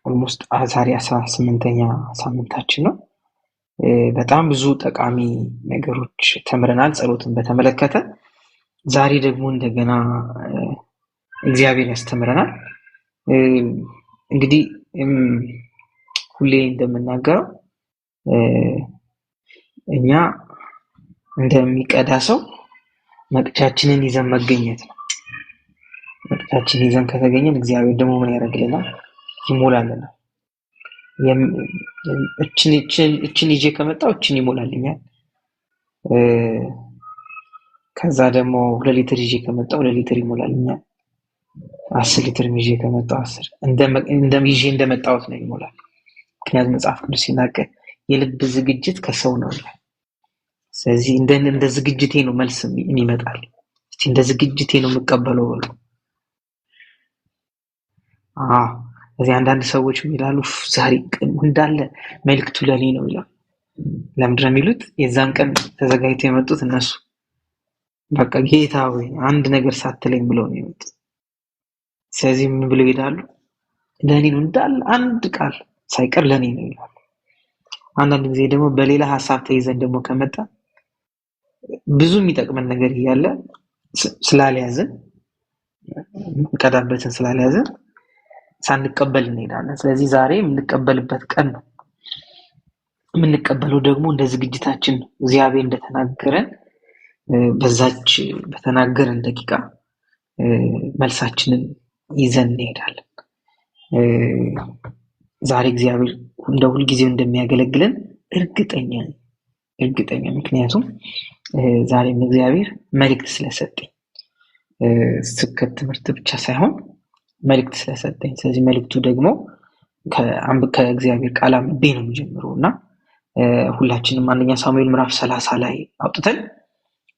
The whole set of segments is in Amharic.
ኦልሞስት ዛሬ 18ኛ ሳምንታችን ነው። በጣም ብዙ ጠቃሚ ነገሮች ተምረናል ጸሎትን በተመለከተ። ዛሬ ደግሞ እንደገና እግዚአብሔር ያስተምረናል። እንግዲህ ሁሌ እንደምናገረው እኛ እንደሚቀዳ ሰው መቅጃችንን ይዘን መገኘት ነው። መቅጃችንን ይዘን ከተገኘን እግዚአብሔር ደግሞ ምን ያደርግልናል? ይሞላልናል። እችን ይዤ ከመጣሁ እችን ይሞላልኛል። ከዛ ደግሞ 2 ሊትር ይዤ ከመጣሁ 2 ሊትር ይሞላልኛል። 10 ሊትር ይዤ ከመጣሁ 10 ይዤ እንደመጣሁት ነው ይሞላል። ምክንያቱም መጽሐፍ ቅዱስ ሲናገር የልብ ዝግጅት ከሰው ነው ይላል። ስለዚህ እንደ ዝግጅቴ ነው መልስ የሚመጣል። እስቲ እንደ ዝግጅቴ ነው የምቀበለው በሉ። እዚህ አንዳንድ ሰዎች ይላሉ ዛሬ እንዳለ መልእክቱ ለኔ ነው ይላል። ለምንድን ነው የሚሉት? የዛን ቀን ተዘጋጅተው የመጡት እነሱ በቃ ጌታ ሆይ አንድ ነገር ሳትለኝ ብለው ነው የመጡት። ስለዚህ ምን ብለው ይሄዳሉ? ለኔ ነው እንዳለ አንድ ቃል ሳይቀር ለኔ ነው ይላሉ። አንዳንድ ጊዜ ደግሞ በሌላ ሐሳብ ተይዘን ደግሞ ከመጣ ብዙ የሚጠቅመን ነገር እያለ ስላልያዝን ቀዳበትን ስላልያዝን ሳንቀበል እንሄዳለን። ስለዚህ ዛሬ የምንቀበልበት ቀን ነው። የምንቀበለው ደግሞ እንደ ዝግጅታችን ነው። እግዚአብሔር እንደተናገረን በዛች በተናገረን ደቂቃ መልሳችንን ይዘን እንሄዳለን። ዛሬ እግዚአብሔር እንደ ሁልጊዜው እንደሚያገለግለን እርግጠኛ ምክንያቱም ዛሬም እግዚአብሔር መልእክት ስለሰጠኝ ስብከት ትምህርት ብቻ ሳይሆን መልእክት ስለሰጠኝ፣ ስለዚህ መልእክቱ ደግሞ ከእግዚአብሔር ቃል አንብቤ ነው የሚጀምረው እና ሁላችንም አንደኛ ሳሙኤል ምዕራፍ 30 ላይ አውጥተን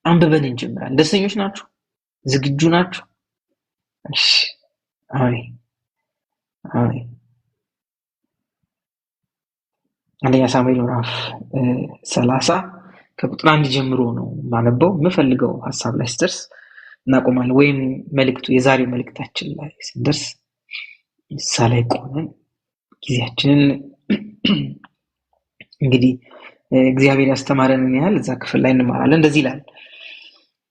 አንብበን እንጀምራለን። ደስተኞች ናችሁ? ዝግጁ ናችሁ? እሺ። አሜን። አንደኛ ሳሙኤል ምዕራፍ 30 ከቁጥር 1 ጀምሮ ነው ማነበው። የምፈልገው ሐሳብ ላይ ስደርስ እናቆማለን፣ ወይም የዛሬው መልእክታችን ላይ ስንደርስ እዛ ላይ ቆመን ጊዜያችንን እንግዲህ እግዚአብሔር ያስተማረንን ያህል እዛ ክፍል ላይ እንማራለን። እንደዚህ ይላል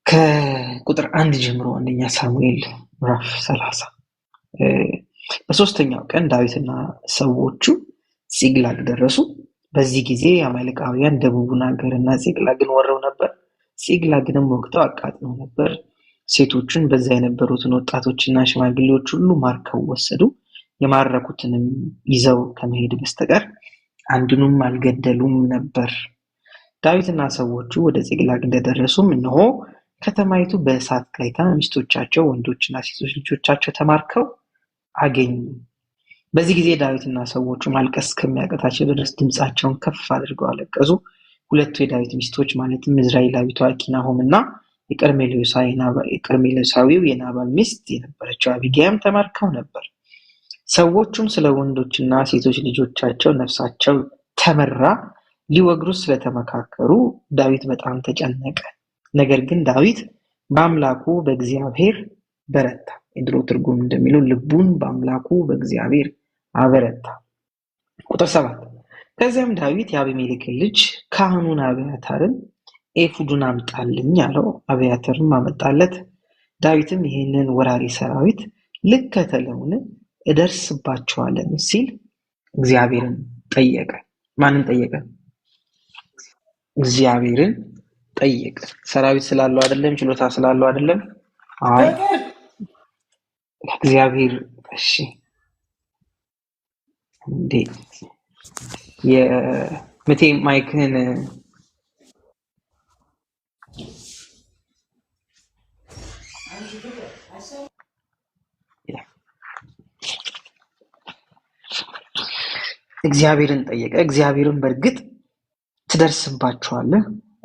ከቁጥር 1 ጀምሮ አንደኛ ሳሙኤል ምዕራፍ 30። በሶስተኛው ቀን ዳዊትና ሰዎቹ ጺቅላግ ደረሱ። በዚህ ጊዜ አማሌቃውያን ደቡቡን ሀገርና ጺቅላግን ወረው ነበር። ጺቅላግንም ወግተው አቃጥለው ነበር። ሴቶቹን በዛ የነበሩትን ወጣቶችና ሽማግሌዎች ሁሉ ማርከው ወሰዱ። የማረኩትንም ይዘው ከመሄድ በስተቀር አንዱንም አልገደሉም ነበር። ዳዊትና ሰዎቹ ወደ ጺቅላግ እንደደረሱም እነሆ ከተማይቱ በእሳት ጋይታ ሚስቶቻቸው፣ ወንዶችና ሴቶች ልጆቻቸው ተማርከው አገኙ። በዚህ ጊዜ ዳዊትና ሰዎቹ ማልቀስ እስከሚያቅታቸው ድረስ ድምፃቸውን ከፍ አድርገው አለቀሱ። ሁለቱ የዳዊት ሚስቶች ማለትም ኢዝራኤላዊቷ አኪናሆም እና የቀርሜሎሳዊው የናባል ሚስት የነበረችው አቢግያም ተማርከው ነበር። ሰዎቹም ስለ ወንዶችና ሴቶች ልጆቻቸው ነፍሳቸው ተመራ ሊወግሩት ስለተመካከሩ ዳዊት በጣም ተጨነቀ። ነገር ግን ዳዊት በአምላኩ በእግዚአብሔር በረታ። የድሮ ትርጉም እንደሚለው ልቡን በአምላኩ በእግዚአብሔር አበረታ። ቁጥር 7 ከዚያም ዳዊት የአቢሜሌክን ልጅ ካህኑን አብያታርን ኤፉዱን አምጣልኝ አለው። አብያታርም አመጣለት። ዳዊትም ይህንን ወራሪ ሰራዊት ልከተለውን እደርስባቸዋለን ሲል እግዚአብሔርን ጠየቀ። ማንን ጠየቀ? እግዚአብሔርን ጠየቀ። ሰራዊት ስላለው አይደለም፣ ችሎታ ስላለው አይደለም። አይ እግዚአብሔር እሺ እንዴ የምቴ ማይክን እግዚአብሔርን ጠየቀ። እግዚአብሔርን በእርግጥ ትደርስባቸዋለህ፣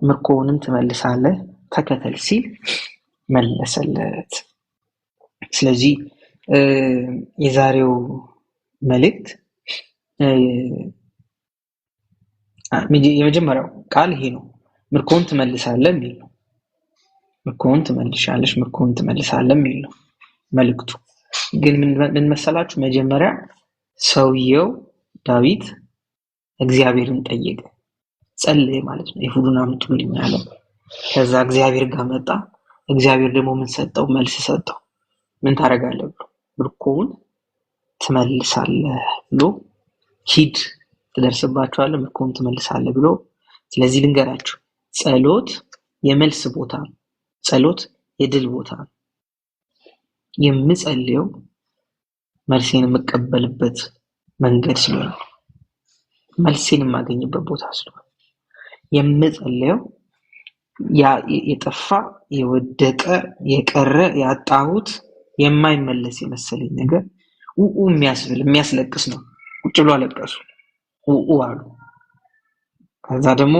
ምርኮውንም ትመልሳለህ፣ ተከተል ሲል መለሰለት። ስለዚህ የዛሬው መልእክት የመጀመሪያው ቃል ይሄ ነው፣ ምርኮውን ትመልሳለህ የሚል ነው። ምርኮውን ትመልሻለሽ፣ ምርኮውን ትመልሳለህ የሚል ነው መልእክቱ። ግን ምን መሰላችሁ? መጀመሪያ ሰውየው ዳዊት እግዚአብሔርን ጠየቀ፣ ጸለየ ማለት ነው። ኤፉዱን አምጡልኝ አለ። ከዛ እግዚአብሔር ጋር መጣ። እግዚአብሔር ደግሞ ምን ሰጠው? መልስ ሰጠው። ምን ታደርጋለህ ብሎ፣ ምርኮውን ትመልሳለህ ብሎ፣ ሂድ ትደርስባቸዋለህ፣ ምርኮውን ትመልሳለህ ብሎ። ስለዚህ ልንገራችሁ፣ ጸሎት የመልስ ቦታ ነው። ጸሎት የድል ቦታ ነው። የምጸልየው መልሴን የምቀበልበት መንገድ ስለሆነ፣ መልሴን የማገኝበት ቦታ ስለሆነ የምጸልየው የጠፋ የወደቀ የቀረ ያጣሁት የማይመለስ የመሰለኝ ነገር የሚያስብል የሚያስለቅስ ነው። ቁጭ ብሎ አለቀሱ፣ አሉ። ከዛ ደግሞ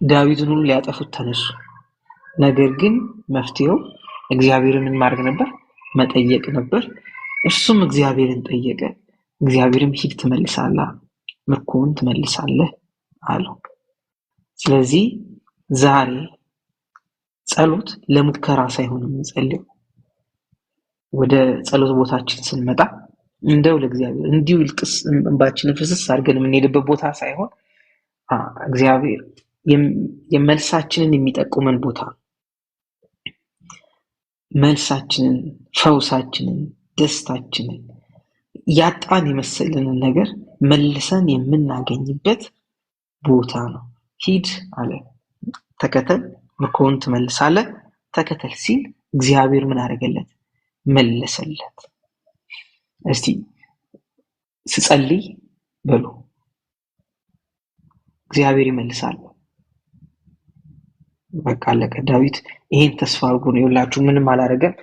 ዳዊትን ሁሉ ሊያጠፉት ተነሱ። ነገር ግን መፍትሄው እግዚአብሔርን ምን ማድረግ ነበር? መጠየቅ ነበር። እሱም እግዚአብሔርን ጠየቀ። እግዚአብሔርም ሂድ ትመልሳለህ፣ ምርኮውን ትመልሳለህ አለው። ስለዚህ ዛሬ ጸሎት ለሙከራ ሳይሆን የምንጸልየው፣ ወደ ጸሎት ቦታችን ስንመጣ እንደው ለእግዚአብሔር እንዲሁ ልቅስ እንባችንን ፍስስ አድርገን የምንሄድበት ቦታ ሳይሆን እግዚአብሔር የመልሳችንን የሚጠቁመን ቦታ፣ መልሳችንን፣ ፈውሳችንን፣ ደስታችንን ያጣን የመሰለንን ነገር መልሰን የምናገኝበት ቦታ ነው። ሂድ አለ፣ ተከተል፣ ምርኮውን ትመልሳለህ። ተከተል ሲል እግዚአብሔር ምን አደረገለት? መለሰለት። እስቲ ስጸልይ በሉ እግዚአብሔር ይመልሳል። በቃ አለቀ። ዳዊት ይሄን ተስፋ አድርጎ ነው። ይኸውላችሁ ምንም አላደረገም።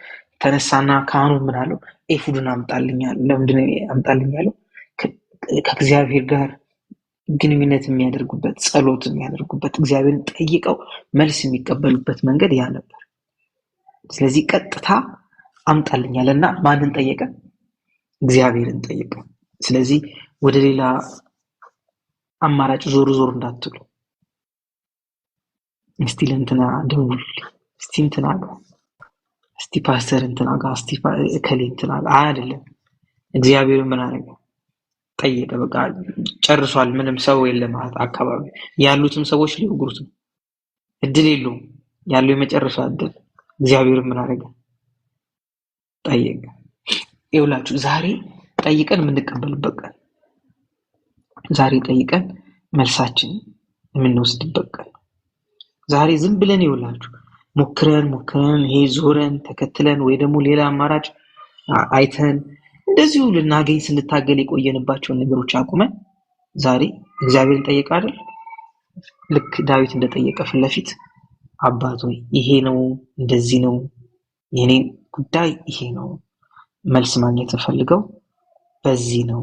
ተነሳና ካህኑ ምን አለው? ኤፉዱን አምጣልኝ አለው። ለምንድን ነው አምጣልኝ ያለው? ከእግዚአብሔር ጋር ግንኙነት የሚያደርጉበት፣ ጸሎት የሚያደርጉበት፣ እግዚአብሔርን ጠይቀው መልስ የሚቀበሉበት መንገድ ያ ነበር። ስለዚህ ቀጥታ አምጣልኝ አለና ማንን ጠየቀ? እግዚአብሔርን ጠየቀ። ስለዚህ ወደ ሌላ አማራጭ ዞር ዞር እንዳትሉ። እስቲ ለእንትና ደውል፣ እስቲ እንትና ጋር፣ እስቲ ፓስተር እንትና ጋር፣ እስቲ እከሌ እንትና ጋር አይደለም። እግዚአብሔር ምን አደረገ? ጠየቀ። በቃ ጨርሷል። ምንም ሰው የለም አካባቢ። ያሉትም ሰዎች ሊወግሩት ነው። እድል የለውም። ያለው የመጨረሻ እድል። እግዚአብሔር ምን አደረገ? ጠየቀ። ይኸውላችሁ ዛሬ ጠይቀን የምንቀበልበት ቀን፣ ዛሬ ጠይቀን መልሳችን የምንወስድበት ቀን። ዛሬ ዝም ብለን ይኸውላችሁ ሞክረን ይሄ ዞረን ተከትለን ወይ ደግሞ ሌላ አማራጭ አይተን እንደዚሁ ልናገኝ ስንታገል የቆየንባቸውን ነገሮች አቁመን ዛሬ እግዚአብሔርን ጠየቅ አይደል? ልክ ዳዊት እንደጠየቀ ፊት ለፊት አባት ሆይ ይሄ ነው፣ እንደዚህ ነው፣ የኔ ጉዳይ ይሄ ነው፣ መልስ ማግኘት ፈልገው በዚህ ነው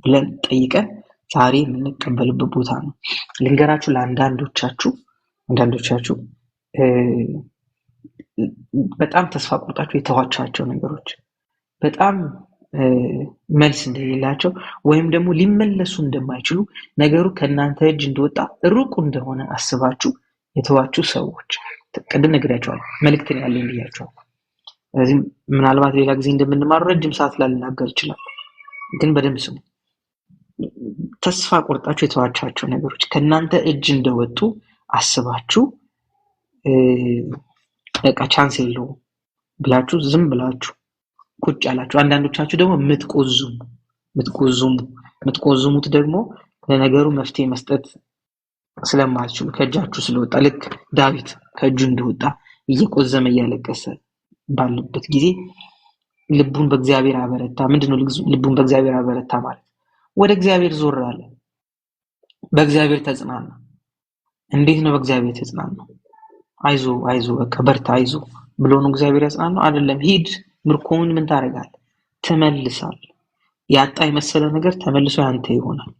ብለን ጠይቀን ዛሬ የምንቀበልበት ቦታ ነው። ልንገራችሁ፣ ለአንዳንዶቻችሁ በጣም ተስፋ ቆርጣችሁ የተዋቻቸው ነገሮች በጣም መልስ እንደሌላቸው ወይም ደግሞ ሊመለሱ እንደማይችሉ ነገሩ ከእናንተ እጅ እንደወጣ ሩቅ እንደሆነ አስባችሁ የተዋችሁ ሰዎች ቅድም ነግሬያቸዋለሁ። መልእክትን ያለኝ ብያቸዋለሁ። ስለዚህ ምናልባት ሌላ ጊዜ እንደምንማረው ረጅም ሰዓት ላልናገር ይችላል፣ ግን በደንብ ስሙ። ተስፋ ቆርጣችሁ የተዋቻቸው ነገሮች ከእናንተ እጅ እንደወጡ አስባችሁ በቃ ቻንስ የለውም ብላችሁ ዝም ብላችሁ ቁጭ ያላችሁ፣ አንዳንዶቻችሁ ደግሞ የምትቆዙሙት ደግሞ ለነገሩ መፍትሄ መስጠት ስለማትችሉ ከእጃችሁ ስለወጣ፣ ልክ ዳዊት ከእጁ እንደወጣ እየቆዘመ እያለቀሰ ባለበት ጊዜ ልቡን በእግዚአብሔር አበረታ። ምንድነው ልቡን በእግዚአብሔር አበረታ ማለት? ወደ እግዚአብሔር ዞር አለ፣ በእግዚአብሔር ተጽናና። እንዴት ነው በእግዚአብሔር ተጽናና? አይዞ በቃ በርታ፣ አይዞ ብሎ ነው እግዚአብሔር ያጽናናው አይደለም። ሂድ ምርኮውን ምን ታደርጋለህ? ትመልሳለህ። ያጣ የመሰለ ነገር ተመልሶ ያንተ ይሆናል።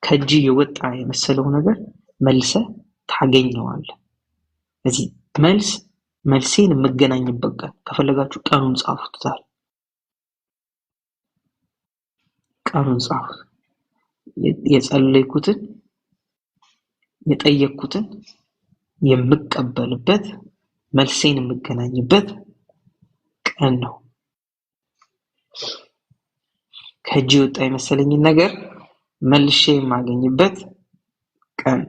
ከእጅ የወጣ የመሰለው ነገር መልሰህ ታገኘዋለህ። ስለዚህ መልሴን የምገናኝበት ቀን ከፈለጋችሁ ቀኑን ጻፉት። ዛሬ ቀኑን ጻፉት። የጸለይኩትን የጠየቅኩትን የምቀበልበት መልሴን የምገናኝበት ቀን ነው። ከእጅ የወጣ የመሰለኝን ነገር መልሼ የማገኝበት ቀን።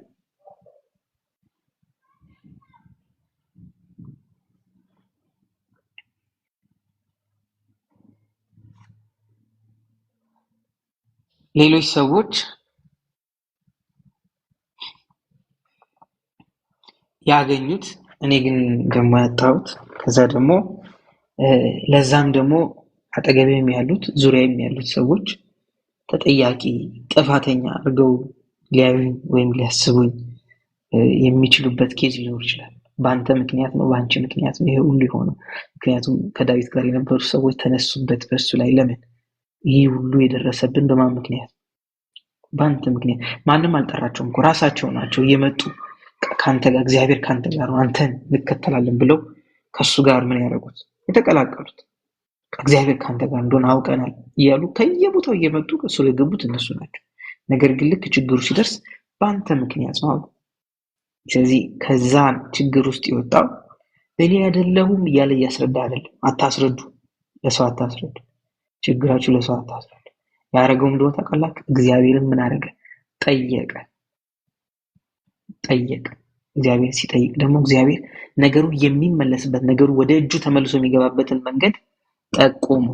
ሌሎች ሰዎች ያገኙት እኔ ግን ደግሞ ያጣሁት፣ ከዛ ደግሞ ለዛም ደግሞ አጠገቤም ያሉት ዙሪያዬም ያሉት ሰዎች ተጠያቂ ጥፋተኛ አድርገው ሊያዩኝ ወይም ሊያስቡኝ የሚችሉበት ኬዝ ሊኖር ይችላል። በአንተ ምክንያት ነው፣ በአንቺ ምክንያት ነው ይሄ ሁሉ የሆነው። ምክንያቱም ከዳዊት ጋር የነበሩ ሰዎች ተነሱበት በሱ ላይ። ለምን ይህ ሁሉ የደረሰብን? በማን ምክንያት? በአንተ ምክንያት። ማንም አልጠራቸውም እኮ ራሳቸው ናቸው እየመጡ ከአንተ ጋር እግዚአብሔር ከአንተ ጋር ነው አንተን እንከተላለን ብለው ከሱ ጋር ምን ያደረጉት? የተቀላቀሉት። እግዚአብሔር ከአንተ ጋር እንደሆነ አውቀናል እያሉ ከየቦታው እየመጡ ከሱ ላይ ገቡት እነሱ ናቸው። ነገር ግን ልክ ችግሩ ሲደርስ በአንተ ምክንያት ነው አሉ። ስለዚህ ከዛ ችግር ውስጥ የወጣው እኔ አይደለሁም እያለ እያስረዳ አይደለም። አታስረዱ፣ ለሰው አታስረዱ፣ ችግራችሁ ለሰው አታስረዱ። ያደረገው እንደሆነ ታውቃላችሁ። እግዚአብሔርን ምን አደረገ? ጠየቀ። እግዚአብሔር ሲጠይቅ ደግሞ እግዚአብሔር ነገሩ የሚመለስበት፣ ነገሩ ወደ እጁ ተመልሶ የሚገባበትን መንገድ ጠቆሙ።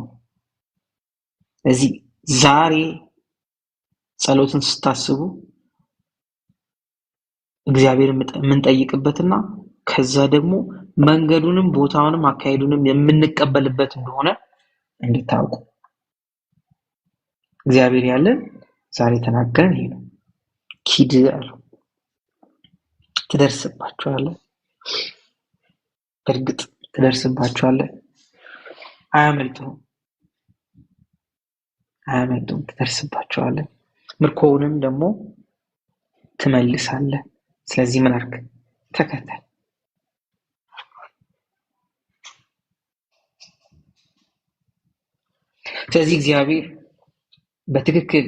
እዚህ ዛሬ ጸሎትን ስታስቡ እግዚአብሔር የምንጠይቅበትና ከዛ ደግሞ መንገዱንም ቦታውንም አካሄዱንም የምንቀበልበት እንደሆነ እንድታውቁ እግዚአብሔር ያለን ዛሬ ተናገረን። ይሄ ነው። ኪድ አለው። ትደርስባቸዋለህ፣ በእርግጥ ትደርስባቸዋለህ። አያመልጡም፣ ትደርስባቸዋለህ። ምርኮውንም ደግሞ ትመልሳለህ። ስለዚህ ምን አድርግ? ተከተል። ስለዚህ እግዚአብሔር በትክክል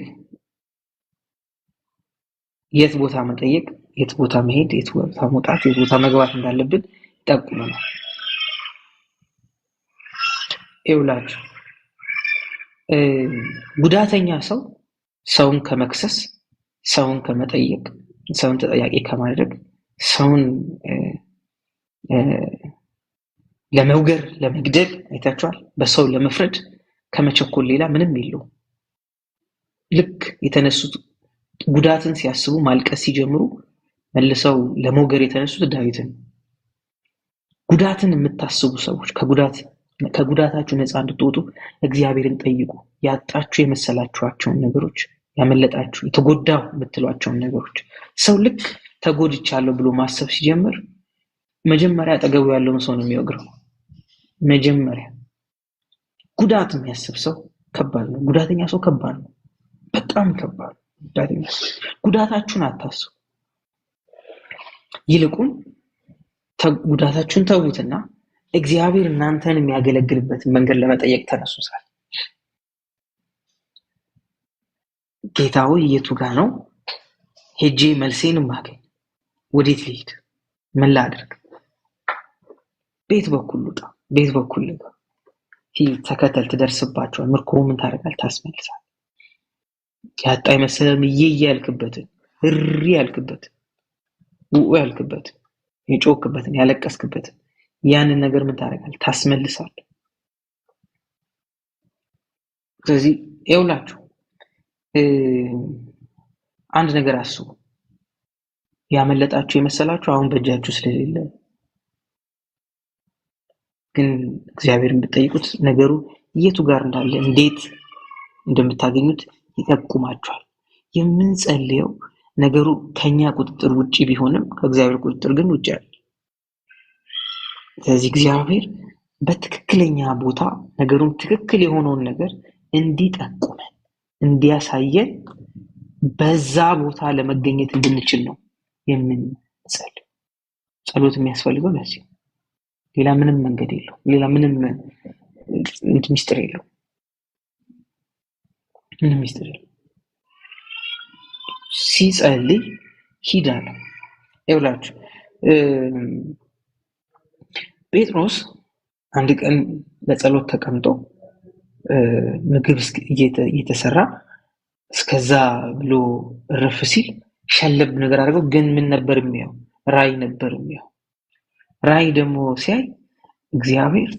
የት ቦታ መጠየቅ፣ የት ቦታ መሄድ፣ የት ቦታ መውጣት፣ የት ቦታ መግባት እንዳለብን ይጠቁመናል። ይውላችሁ ጉዳተኛ ሰው ሰውን ከመክሰስ፣ ሰውን ከመጠየቅ፣ ሰውን ተጠያቂ ከማድረግ፣ ሰውን ለመውገር፣ ለመግደል አይታችኋል። በሰው ለመፍረድ ከመቸኮል ሌላ ምንም የለውም። ልክ የተነሱት ጉዳትን ሲያስቡ ማልቀስ ሲጀምሩ መልሰው ለመውገር የተነሱት ዳዊትን። ጉዳትን የምታስቡ ሰዎች ከጉዳታችሁ ነፃ እንድትወጡ እግዚአብሔርን ጠይቁ። ያጣችሁ የመሰላችኋቸውን ነገሮች፣ ያመለጣችሁ የተጎዳው የምትሏቸውን ነገሮች ሰው ልክ ተጎድቻለሁ ብሎ ማሰብ ሲጀምር መጀመሪያ አጠገቡ ያለውን ሰው ነው የሚወግረው። መጀመሪያ ጉዳት የሚያስብ ሰው ከባድ ነው። ጉዳተኛ ሰው ከባድ ነው፣ በጣም ከባድ ነው። ጉዳታችሁን አታስቡ። ይልቁን ጉዳታችሁን ተዉትና እግዚአብሔር እናንተን የሚያገለግልበትን መንገድ ለመጠየቅ ተነሱ። ጌታ ሆይ የቱ ጋር ነው ሄጄ መልሴን ማገኝ? ወዴት ልሂድ? ምን ላድርግ? ቤት በኩል ልውጣ? ቤት በኩል ልግባ? ተከተል፣ ትደርስባቸዋል። ምርኮ ምን ታደርጋለህ? ታስመልሳለህ። ያጣ የመሰለም እየየ ያልክበትን፣ እሪ ያልክበትን፣ ውኡ ያልክበትን፣ የጮክበትን፣ ያለቀስክበትን ያንን ነገር ምን ታደርጋለህ? ታስመልሳለህ። ስለዚህ ይኸውላችሁ አንድ ነገር አስቡ። ያመለጣችሁ የመሰላችሁ አሁን በእጃችሁ ስለሌለ ግን እግዚአብሔርን ብትጠይቁት ነገሩ የቱ ጋር እንዳለ እንዴት እንደምታገኙት ይጠቁማችኋል። የምንጸልየው ነገሩ ከኛ ቁጥጥር ውጪ ቢሆንም ከእግዚአብሔር ቁጥጥር ግን ውጪ አለ። ስለዚህ እግዚአብሔር በትክክለኛ ቦታ ነገሩን ትክክል የሆነውን ነገር እንዲጠቁመን እንዲያሳየን በዛ ቦታ ለመገኘት እንድንችል ነው የምንጸልየው። ጸሎት የሚያስፈልገው ለዚህ፣ ሌላ ምንም መንገድ የለው፣ ሌላ ምንም ሚስጥር የለው፣ ምንም ሚስጥር የለው። ሲጸልይ ሂድ አለ። ይኸውላችሁ ጴጥሮስ አንድ ቀን ለጸሎት ተቀምጦ ምግብ እየተሰራ እስከዛ ብሎ እረፍ ሲል ሸለብ ነገር አድርገው፣ ግን ምን ነበር የሚያው? ራእይ ነበር የሚያው። ራእይ ደግሞ ሲያይ እግዚአብሔር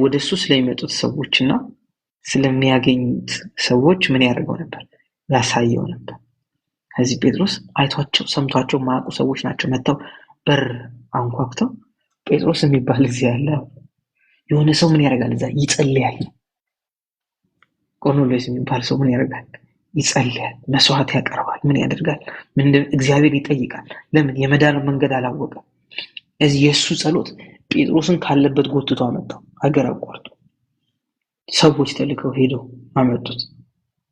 ወደሱ ስለሚመጡት ሰዎችና ስለሚያገኙት ሰዎች ምን ያደርገው ነበር? ያሳየው ነበር። ከዚህ ጴጥሮስ አይቷቸው ሰምቷቸው ማያውቁ ሰዎች ናቸው መጥተው በር አንኳኩተው ጴጥሮስ የሚባል እዚህ ያለ የሆነ ሰው ምን ያደርጋል? እዛ ይጸልያል። ቆርኔሌዎስ የሚባል ሰው ምን ያደርጋል? ይጸልያል፣ መስዋዕት ያቀርባል። ምን ያደርጋል? እግዚአብሔር ይጠይቃል። ለምን? የመዳን መንገድ አላወቀም። እዚህ የእሱ ጸሎት ጴጥሮስን ካለበት ጎትቶ አመጣው። ሀገር አቋርጦ ሰዎች ተልከው ሄደው አመጡት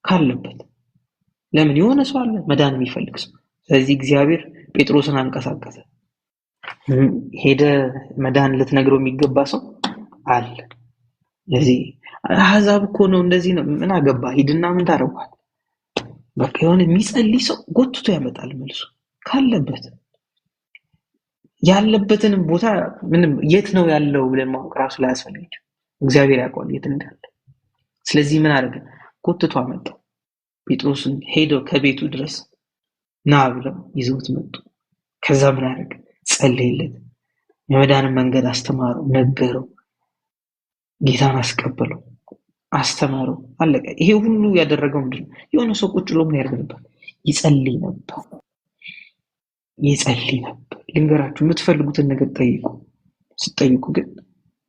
ካለበት። ለምን? የሆነ ሰው አለ መዳን የሚፈልግ ሰው። ስለዚህ እግዚአብሔር ጴጥሮስን አንቀሳቀሰ። ሄደ መዳን ልትነግረው የሚገባ ሰው አለ። ስለዚህ አሕዛብ እኮ ነው እንደዚህ ነው፣ ምን አገባ? ሂድና ምን ታደርጓል? በቃ የሆነ የሚጸልይ ሰው ጎትቶ ያመጣል መልሱ ካለበት። ያለበትንም ቦታ ምንም የት ነው ያለው ብለን ማወቅ ራሱ ላይ ያስፈልጋል። እግዚአብሔር ያውቃል የት እንዳለ። ስለዚህ ምን አደረገ? ጎትቶ አመጣው። ጴጥሮስን ሄደው ከቤቱ ድረስ ና ብለው ይዘውት መጡ። ከዛ ምን አደረገ? ጸለየለት፣ የመዳንን መንገድ አስተማረው፣ ነገረው፣ ጌታን አስቀበለው፣ አስተማረው። አለቀ። ይሄ ሁሉ ያደረገው ምንድን ነው? የሆነ ሰው ቁጭ ብሎ ምን ያደርግ ነበር? ይጸልይ ነበር። ይጸልይ ነበር። ልንገራችሁ፣ የምትፈልጉትን ነገር ጠይቁ። ስትጠይቁ ግን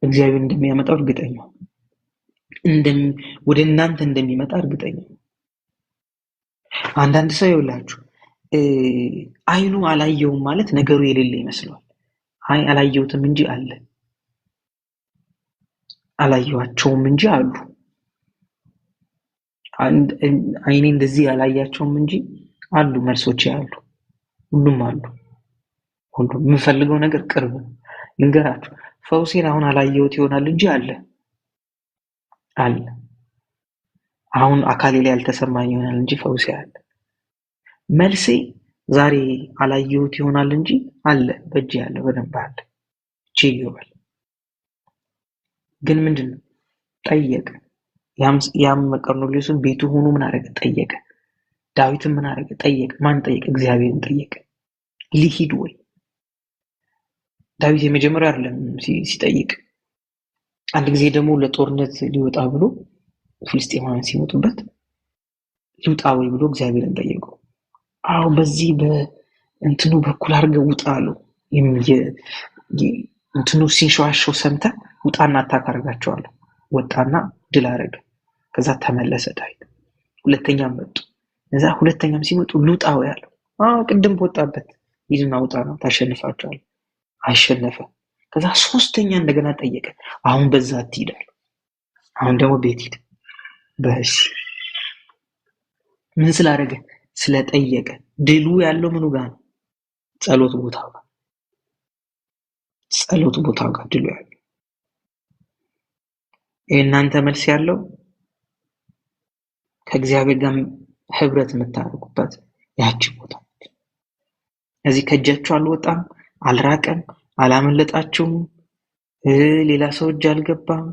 እግዚአብሔር እንደሚያመጣው እርግጠኛ፣ ወደ እናንተ እንደሚመጣ እርግጠኛ። አንዳንድ ሰው ይውላችሁ አይኑ አላየውም ማለት ነገሩ የሌለ ይመስለዋል። አይ አላየውትም እንጂ አለ፣ አላየዋቸውም እንጂ አሉ። አይኔ እንደዚህ አላያቸውም እንጂ አሉ፣ መልሶች አሉ፣ ሁሉም አሉ። ሁሉም የምፈልገው ነገር ቅርብ ነው። ልንገራችሁ፣ ፈውሴን አሁን አላየሁት ይሆናል እንጂ አለ አለ። አሁን አካሌ ላይ ያልተሰማኝ ይሆናል እንጂ ፈውሴ አለ። መልሴ ዛሬ አላየሁት ይሆናል እንጂ አለ፣ በእጄ ያለ በደንብ አለ። እጄ ይገባል። ግን ምንድነው? ጠየቀ። ያም ቆርኔሌዎስን ቤቱ ሆኖ ምን አደረገ? ጠየቀ። ዳዊትም ምን አደረገ? ጠየቀ። ማን ጠየቀ? እግዚአብሔርን ጠየቀ። ሊሂድ ወይ? ዳዊት የመጀመሪያ አይደለም ሲጠይቅ። አንድ ጊዜ ደግሞ ለጦርነት ሊወጣ ብሎ ፍልስጤማውያን ሲመጡበት ሊውጣ ወይ ብሎ እግዚአብሔርን ጠየቀው። አዎ በዚህ በእንትኑ በኩል አድርገው ውጣ አለው። እንትኑ ሲንሸዋሸው ሰምተ ውጣና አታካርጋቸዋለሁ። ወጣና ድል አደረገ። ከዛ ተመለሰ ዳዊት። ሁለተኛም መጡ። እዛ ሁለተኛም ሲመጡ ልውጣ ወይ አለው። ቅድም በወጣበት ይዝና ውጣ ነው፣ ታሸንፋቸዋለህ። አሸነፈ። ከዛ ሶስተኛ እንደገና ጠየቀ። አሁን በዛ አትሄዳል። አሁን ደግሞ ቤት ሂድ። በእሺ ምን ስላደረገ? ስለጠየቀ። ድሉ ያለው ምኑ ጋር ነው? ጸሎት ቦታ ጋር። ጸሎት ቦታ ጋር ድሉ ያለው። እናንተ መልስ ያለው ከእግዚአብሔር ጋር ህብረት የምታደርጉበት ያቺ ቦታ። እዚህ ከእጃችሁ አልወጣም፣ አልራቀም፣ አላመለጣችሁም፣ ሌላ ሰው እጅ አልገባም፣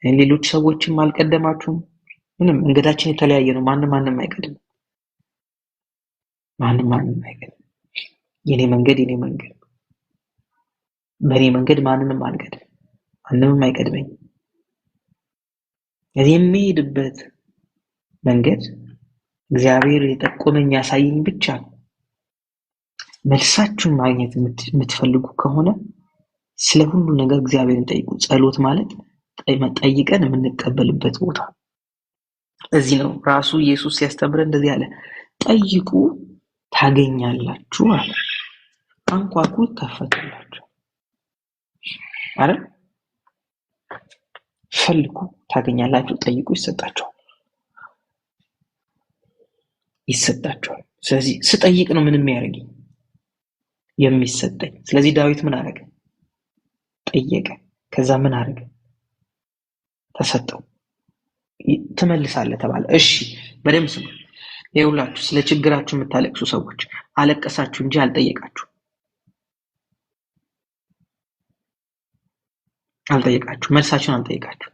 ሌሎች ሰዎችም አልቀደማችሁም። ምንም መንገዳችን የተለያየ ነው። ማንም አይቀድም። ማንም አይቀድም። የኔ መንገድ የኔ መንገድ፣ በኔ መንገድ ማንንም አልቀድም፣ ማንንም አይቀድመኝ። የሚሄድበት መንገድ እግዚአብሔር የጠቆመኝ ያሳየኝ ብቻ ነው። መልሳችሁን ማግኘት የምትፈልጉ ከሆነ ስለ ሁሉ ነገር እግዚአብሔርን ጠይቁ። ጸሎት ማለት ጠይቀን የምንቀበልበት ቦታ። እዚህ ነው ራሱ ኢየሱስ ሲያስተምረን እንደዚህ አለ፣ ጠይቁ ታገኛላችሁ አለ፣ አንኳኩ ይከፈትላችሁ አይደል? ፈልጉ ታገኛላችሁ፣ ጠይቁ ይሰጣችኋል። ስለዚህ ስጠይቅ ነው ምንም ያደርገኝ የሚሰጠኝ። ስለዚህ ዳዊት ምን አደረገ? ጠየቀ። ከዛ ምን አደረገ? ተሰጠው። ትመልሳለህ ተባለ። እሺ በደምብ ስሙ። ይኸውላችሁ ስለ ችግራችሁ የምታለቅሱ ሰዎች አለቀሳችሁ እንጂ አልጠየቃችሁ። መልሳችሁን አልጠየቃችሁ።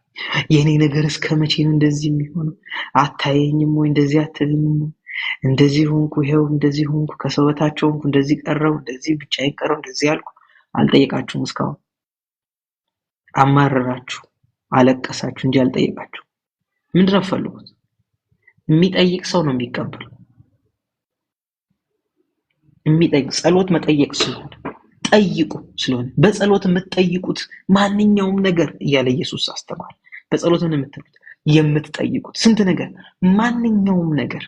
የኔ ነገር እስከ መቼ ነው እንደዚህ የሚሆነው? አታየኝም ወይ? እንደዚህ አትልኝም? እንደዚህ ሆንኩ፣ ይሄው እንደዚህ ሆንኩ፣ ከሰው በታች ሆንኩ፣ እንደዚህ ቀረው፣ እንደዚህ ብቻዬን ቀረው፣ እንደዚህ ያልኩ። አልጠየቃችሁም እስካሁን። አማረራችሁ፣ አለቀሳችሁ እንጂ አልጠየቃችሁ። ምንድን ነው ፈልጉት? የሚጠይቅ ሰው ነው የሚቀበል። የሚጠይቅ ጸሎት መጠየቅ ስለሆነ ጠይቁ ስለሆነ በጸሎት የምትጠይቁት ማንኛውም ነገር እያለ ኢየሱስ አስተማረ። በጸሎት ምን የምትሉት የምትጠይቁት ስንት ነገር፣ ማንኛውም ነገር።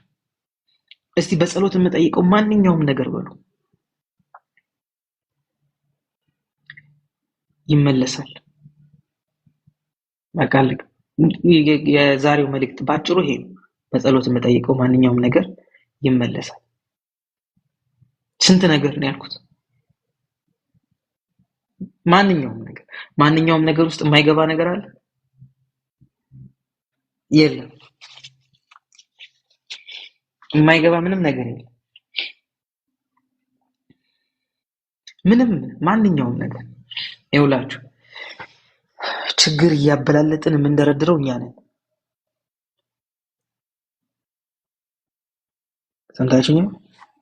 እስቲ በጸሎት የምጠይቀው ማንኛውም ነገር በሉ፣ ይመለሳል። በቃ የዛሬው መልእክት ባጭሩ ይሄ ነው። በጸሎት የምጠይቀው ማንኛውም ነገር ይመለሳል። ስንት ነገር ነው ያልኩት? ማንኛውም ነገር ውስጥ የማይገባ ነገር አለ? የለም። የማይገባ ምንም ነገር የለም። ምንም ማንኛውም ነገር ይውላችሁ። ችግር እያበላለጥን የምንደረድረው እኛ ነን። ሰምታችሁኝ?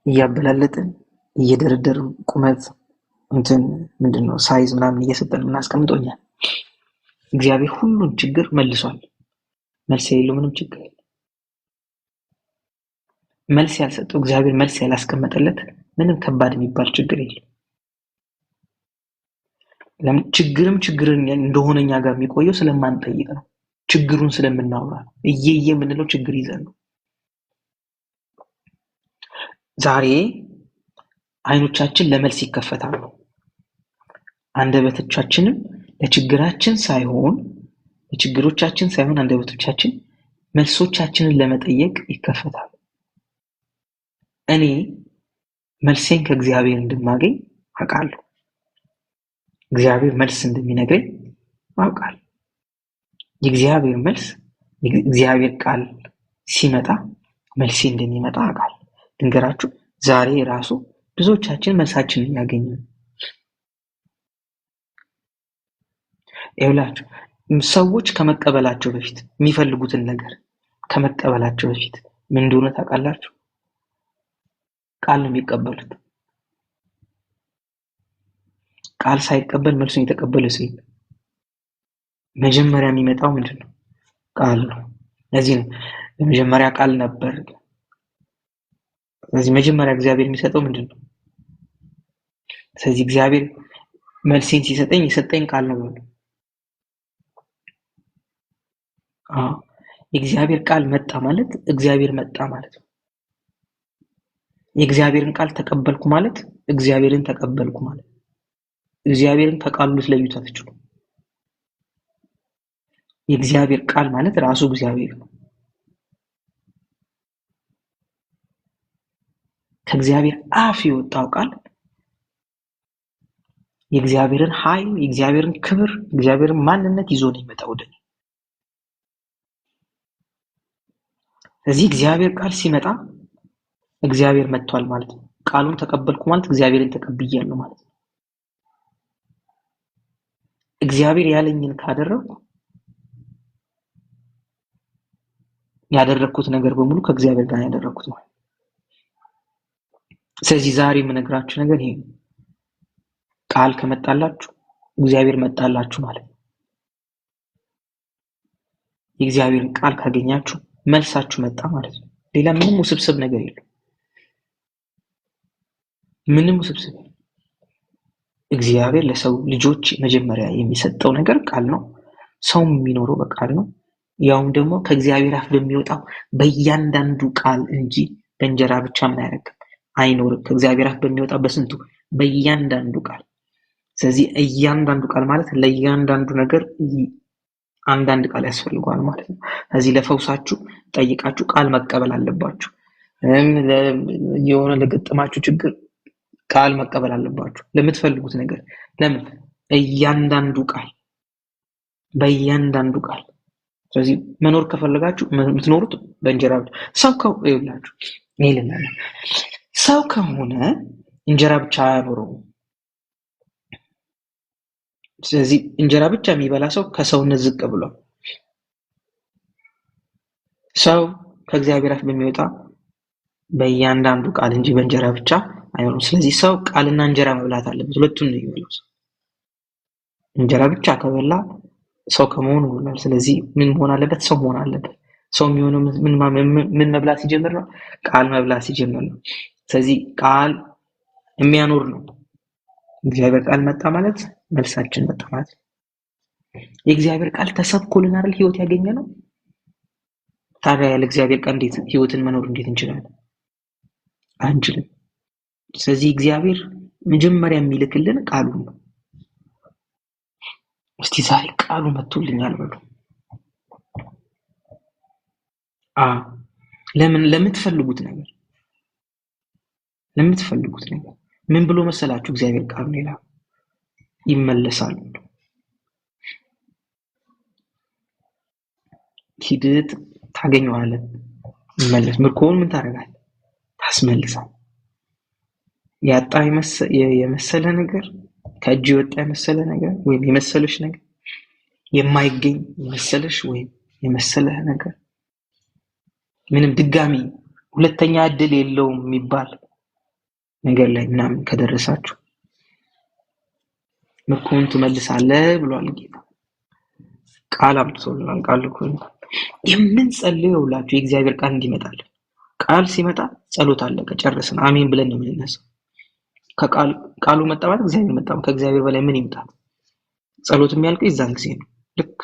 እያበላለጥን እየደረደርን ቁመት እንትን ምንድነው ሳይዝ ምናምን እየሰጠን እናስቀምጠው እኛ። እግዚአብሔር ሁሉን ችግር መልሷል። መልስ የሌለው ምንም ችግር የለም። መልስ ያልሰጠው እግዚአብሔር መልስ ያላስቀመጠለት ምንም ከባድ የሚባል ችግር የለም። ለምን? ችግርን እንደሆነ እኛ ጋር የሚቆየው ስለማንጠይቅ ነው። ችግሩን ስለምናወራ ነው። እየየ የምንለው ችግር ይዘን ነው። ዛሬ አይኖቻችን ለመልስ ይከፈታሉ። አንደበቶቻችንም ለችግሮቻችን ሳይሆን አንደበቶቻችን መልሶቻችንን ለመጠየቅ ይከፈታሉ። እኔ መልሴን ከእግዚአብሔር እንደማገኝ አውቃለሁ። እግዚአብሔር መልስ እንደሚነግረኝ አውቃለሁ። የእግዚአብሔር መልስ፣ የእግዚአብሔር ቃል ሲመጣ መልሴ እንደሚመጣ አውቃለሁ። ልንገራችሁ፣ ዛሬ ራሱ ብዙዎቻችን መልሳችንን እያገኘን ነው። ይኸውላችሁ፣ ሰዎች ከመቀበላቸው በፊት የሚፈልጉትን ነገር ከመቀበላቸው በፊት ምን እንደሆነ ታውቃላችሁ? ቃል ነው የሚቀበሉት። ቃል ሳይቀበል መልሱን የተቀበለ ሰው መጀመሪያ የሚመጣው ምንድነው? ቃል ነው። ለዚህ ነው በመጀመሪያ ቃል ነበር። ስለዚህ መጀመሪያ እግዚአብሔር የሚሰጠው ምንድነው? ስለዚህ እግዚአብሔር መልሴን ሲሰጠኝ የሰጠኝ ቃል ነው። የእግዚአብሔር ቃል መጣ ማለት እግዚአብሔር መጣ ማለት ነው። የእግዚአብሔርን ቃል ተቀበልኩ ማለት እግዚአብሔርን ተቀበልኩ ማለት። እግዚአብሔርን ከቃሉ ልትለዩት አትችሉም። የእግዚአብሔር ቃል ማለት ራሱ እግዚአብሔር ነው። ከእግዚአብሔር አፍ የወጣው ቃል የእግዚአብሔርን ኃይል፣ የእግዚአብሔርን ክብር፣ የእግዚአብሔርን ማንነት ይዞ ነው የሚመጣው ወደ እኔ። ስለዚህ እግዚአብሔር ቃል ሲመጣ እግዚአብሔር መጥቷል ማለት ነው። ቃሉን ተቀበልኩ ማለት እግዚአብሔርን ተቀብያለሁ ማለት ነው። እግዚአብሔር ያለኝን ካደረኩ ያደረኩት ነገር በሙሉ ከእግዚአብሔር ጋር ያደረኩት ነው። ስለዚህ ዛሬ የምነግራችሁ ነገር ይሄ ነው። ቃል ከመጣላችሁ እግዚአብሔር መጣላችሁ ማለት ነው። የእግዚአብሔርን ቃል ካገኛችሁ መልሳችሁ መጣ ማለት ነው። ሌላ ምንም ውስብስብ ነገር የለም። ምንም ውስብስብ እግዚአብሔር ለሰው ልጆች መጀመሪያ የሚሰጠው ነገር ቃል ነው። ሰው የሚኖረው በቃል ነው። ያውም ደግሞ ከእግዚአብሔር አፍ በሚወጣው በእያንዳንዱ ቃል እንጂ በእንጀራ ብቻ ምን አያደርግም አይኖርም። ከእግዚአብሔር አፍ በሚወጣው በስንቱ በእያንዳንዱ ቃል። ስለዚህ እያንዳንዱ ቃል ማለት ለእያንዳንዱ ነገር አንዳንድ ቃል ያስፈልገዋል ማለት ነው። ስለዚህ ለፈውሳችሁ ጠይቃችሁ ቃል መቀበል አለባችሁ። የሆነ ለገጠማችሁ ችግር ቃል መቀበል አለባችሁ። ለምትፈልጉት ነገር ለምን እያንዳንዱ ቃል በእያንዳንዱ ቃል። ስለዚህ መኖር ከፈለጋችሁ የምትኖሩት በእንጀራ ብቻ። ሰው ከሆነ እንጀራ ብቻ አያኖረውም። ስለዚህ እንጀራ ብቻ የሚበላ ሰው ከሰውነት ዝቅ ብሏል። ሰው ከእግዚአብሔር አፍ በሚወጣ በእያንዳንዱ ቃል እንጂ በእንጀራ ብቻ አይሆንም። ስለዚህ ሰው ቃልና እንጀራ መብላት አለበት። ሁለቱን ነው የሚበላው። እንጀራ ብቻ ከበላ ሰው ከመሆኑ ይሆናል። ስለዚህ ምን መሆን አለበት? ሰው መሆን አለበት። ሰው የሚሆነው ምን መብላት ሲጀምር ነው? ቃል መብላት ሲጀምር ነው። ስለዚህ ቃል የሚያኖር ነው። እግዚአብሔር ቃል መጣ ማለት መልሳችን መጣ ማለት። የእግዚአብሔር ቃል ተሰብኮልን አይደል ህይወት ያገኘ ነው። ታዲያ ያለ እግዚአብሔር ቃል እንዴት ህይወትን መኖር እንዴት እንችላለን? አንችልም። ስለዚህ እግዚአብሔር መጀመሪያ የሚልክልን ቃሉን ነው። እስቲ ዛሬ ቃሉ መጥቶልኛል በሉ። ለምን? ለምትፈልጉት ነገር ምን ብሎ መሰላችሁ? እግዚአብሔር ቃሉን ይላል ይመለሳሉ። ሂደት ታገኘዋለህ። ይመለስ። ምርኮውን ምን ታደርጋለህ? ታስመልሳለህ። ያጣ የመሰለ ነገር፣ ከእጅ የወጣ የመሰለ ነገር ወይም የመሰለሽ ነገር፣ የማይገኝ የመሰለሽ ወይም የመሰለህ ነገር ምንም ድጋሚ ሁለተኛ እድል የለውም የሚባል ነገር ላይ ምናምን ከደረሳችሁ ምርኮውን ትመልሳለህ ብሏል ጌታ። ቃል አምጥቶልናል። ቃል እኮ የምንጸልየው ሁላችሁ የእግዚአብሔር ቃል እንዲመጣል። ቃል ሲመጣ ጸሎት አለቀ፣ ጨረስን፣ አሜን ብለን ነው የምንነሳው። ቃሉ መጣ ማለት እግዚአብሔር መጣ። ከእግዚአብሔር በላይ ምን ይምጣ? ጸሎት የሚያልቀው የዛን ጊዜ ነው። ልክ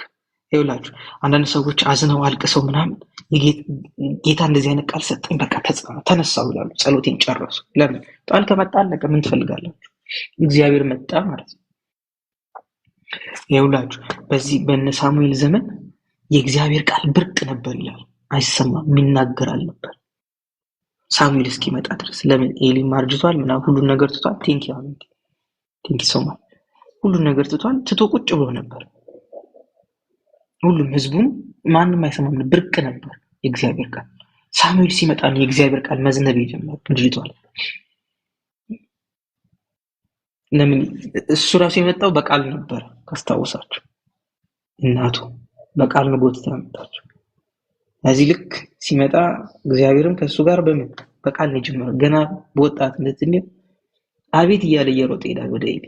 ይኸውላችሁ አንዳንድ ሰዎች አዝነው አልቅሰው ምናምን ጌታ እንደዚህ አይነት ቃል ሰጠኝ በቃ ተነሳው ይላሉ። ጸሎቴን ጨረሱ። ለምን? ቃል ከመጣ አለቀ። ምን ትፈልጋላችሁ? እግዚአብሔር መጣ ማለት ነው። ይኸውላችሁ በዚህ በእነ ሳሙኤል ዘመን የእግዚአብሔር ቃል ብርቅ ነበር ይላል። አይሰማም፣ የሚናገር አልነበር ሳሙኤል እስኪመጣ ድረስ። ለምን? ኤሊም አርጅቷል ምናምን ሁሉን ነገር ትቷል። ቲንክ ሶማል ሁሉን ነገር ትቶ ቁጭ ብሎ ነበር። ሁሉም ህዝቡም ማንም አይሰማም፣ ብርቅ ነበር የእግዚአብሔር ቃል። ሳሙኤል ሲመጣ ነው የእግዚአብሔር ቃል መዝነብ የጀመረው። ልጅቷል ለምን? እሱ ራሱ የመጣው በቃል ነበር። ካስታውሳችሁ እናቱ በቃል ነው ጎትታ ያመጣችው። እዚህ ልክ ሲመጣ እግዚአብሔርም ከሱ ጋር በቃል ነው የጀመረው። ገና በወጣትነት እድሜው አቤት እያለ እየሮጠ ይሄዳል ወደ ኤሊ።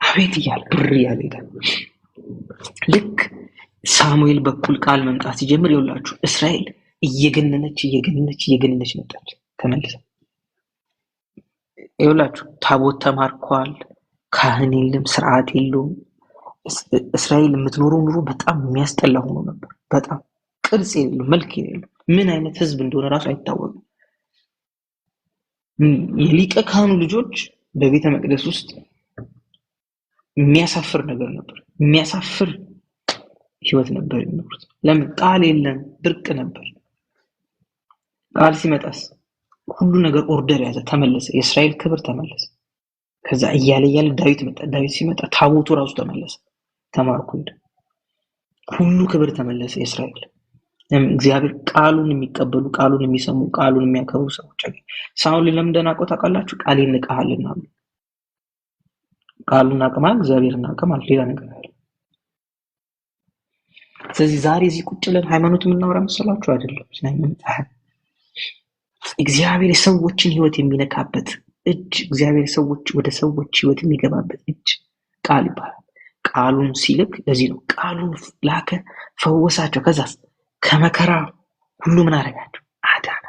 አቤት እያለ ብር እያለ ይሄዳል። ልክ ሳሙኤል በኩል ቃል መምጣት ሲጀምር ይኸውላችሁ እስራኤል እየገነነች መጣች ተመልሳ። ይኸውላችሁ ታቦት ተማርኳል፣ ካህን የለም፣ ስርዓት የለውም። እስራኤል የምትኖረው ኑሮ በጣም የሚያስጠላ ሆኖ ነበር። በጣም ቅርጽ የሌለው መልክ የሌለው ምን አይነት ህዝብ እንደሆነ ራሱ አይታወቅም። የሊቀ ካህኑ ልጆች በቤተ መቅደስ ውስጥ የሚያሳፍር ነገር ነበር። የሚያሳፍር ህይወት ነበር የሚኖሩት። ለምን? ቃል የለም፣ ብርቅ ነበር። ቃል ሲመጣስ ሁሉ ነገር ኦርደር ያዘ፣ ተመለሰ። የእስራኤል ክብር ተመለሰ። ከዛ እያለ ዳዊት መጣ። ዳዊት ሲመጣ ታቦቱ ራሱ ተመለሰ፣ ተማርኩ ሄደ። ሁሉ ክብር ተመለሰ የእስራኤል። እግዚአብሔር ቃሉን የሚቀበሉ ቃሉን የሚሰሙ ቃሉን የሚያከብሩ ሰዎች አገኘ። ሳውል ለምንድን አውቀው ታውቃላችሁ? ቃሌን ንቀሃልና። ቃሉን አቅማል፣ እግዚአብሔርን አቅማል፣ ሌላ ነገር አለ። ስለዚህ ዛሬ እዚህ ቁጭ ብለን ሃይማኖት የምናወራ መሰላችሁ? አይደለም። እግዚአብሔር የሰዎችን ህይወት የሚነካበት እጅ፣ እግዚአብሔር ወደ ሰዎች ህይወት የሚገባበት እጅ ቃል ይባላል። ቃሉን ሲልክ ለዚህ ነው ቃሉን ላከ፣ ፈወሳቸው። ከዛስ ከመከራ ሁሉ ምን አደረጋቸው? አዳነ።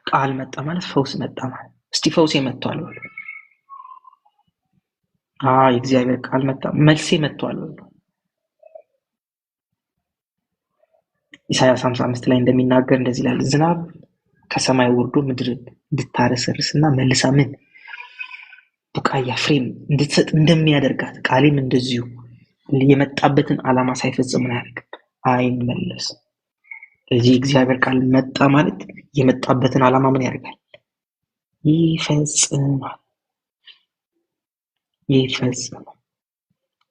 ቃል መጣ ማለት ፈውስ መጣ ማለት። እስቲ ፈውሴ መጥቷል በሉ። የእግዚአብሔር ቃል መጣ፣ መልሴ መጥቷል በሉ። ኢሳያስ 55 ላይ እንደሚናገር እንደዚህ ይላል፣ ዝናብ ከሰማይ ወርዶ ምድርን እንድታረሰርስና መልሳ ምን ቡቃያ ፍሬም እንድትሰጥ እንደሚያደርጋት ቃሌም እንደዚሁ የመጣበትን ዓላማ ሳይፈጽም ምን ያደርግ? አይመለስም። ስለዚህ እግዚአብሔር ቃል መጣ ማለት የመጣበትን ዓላማ ምን ያደርጋል? ይፈጽማል።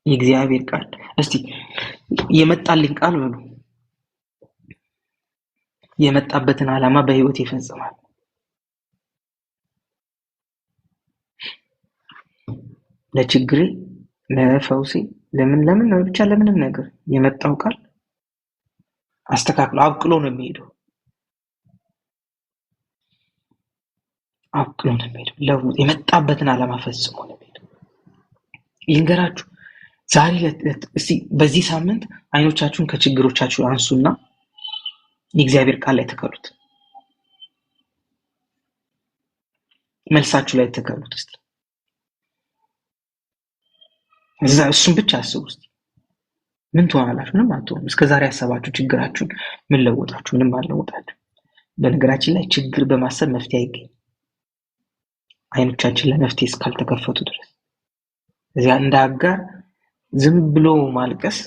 የእግዚአብሔር ቃል እስቲ የመጣልኝ ቃል በሉ የመጣበትን ዓላማ በህይወት ይፈጽማል። ለችግሬ፣ ለፈውሴ፣ ለምን ነው ብቻ ለምንም ነገር የመጣው ቃል አስተካክሎ አብቅሎ ነው የሚሄደው። አብቅሎ ነው የሚሄደው። ለውጥ የመጣበትን ዓላማ ፈጽሞ ነው የሚሄደው። ይንገራችሁ ዛሬ እስቲ በዚህ ሳምንት አይኖቻችሁን ከችግሮቻችሁ አንሱና የእግዚአብሔር ቃል ላይ ተከሉት። መልሳችሁ ላይ ተከሉት። እስቲ እሱን ብቻ አስቡ። እስቲ ምን ትሆናላችሁ? ምንም አትሆኑም። እስከዛሬ ያሰባችሁ ችግራችሁን ምን ለወጣችሁ? ምንም አልለወጣችሁ። በነገራችን ላይ ችግር በማሰብ መፍትሄ አይገኝም፣ አይኖቻችን ለመፍትሄ እስካልተከፈቱ ድረስ። እዚያ እንደ አጋር ዝም ብሎ ማልቀስ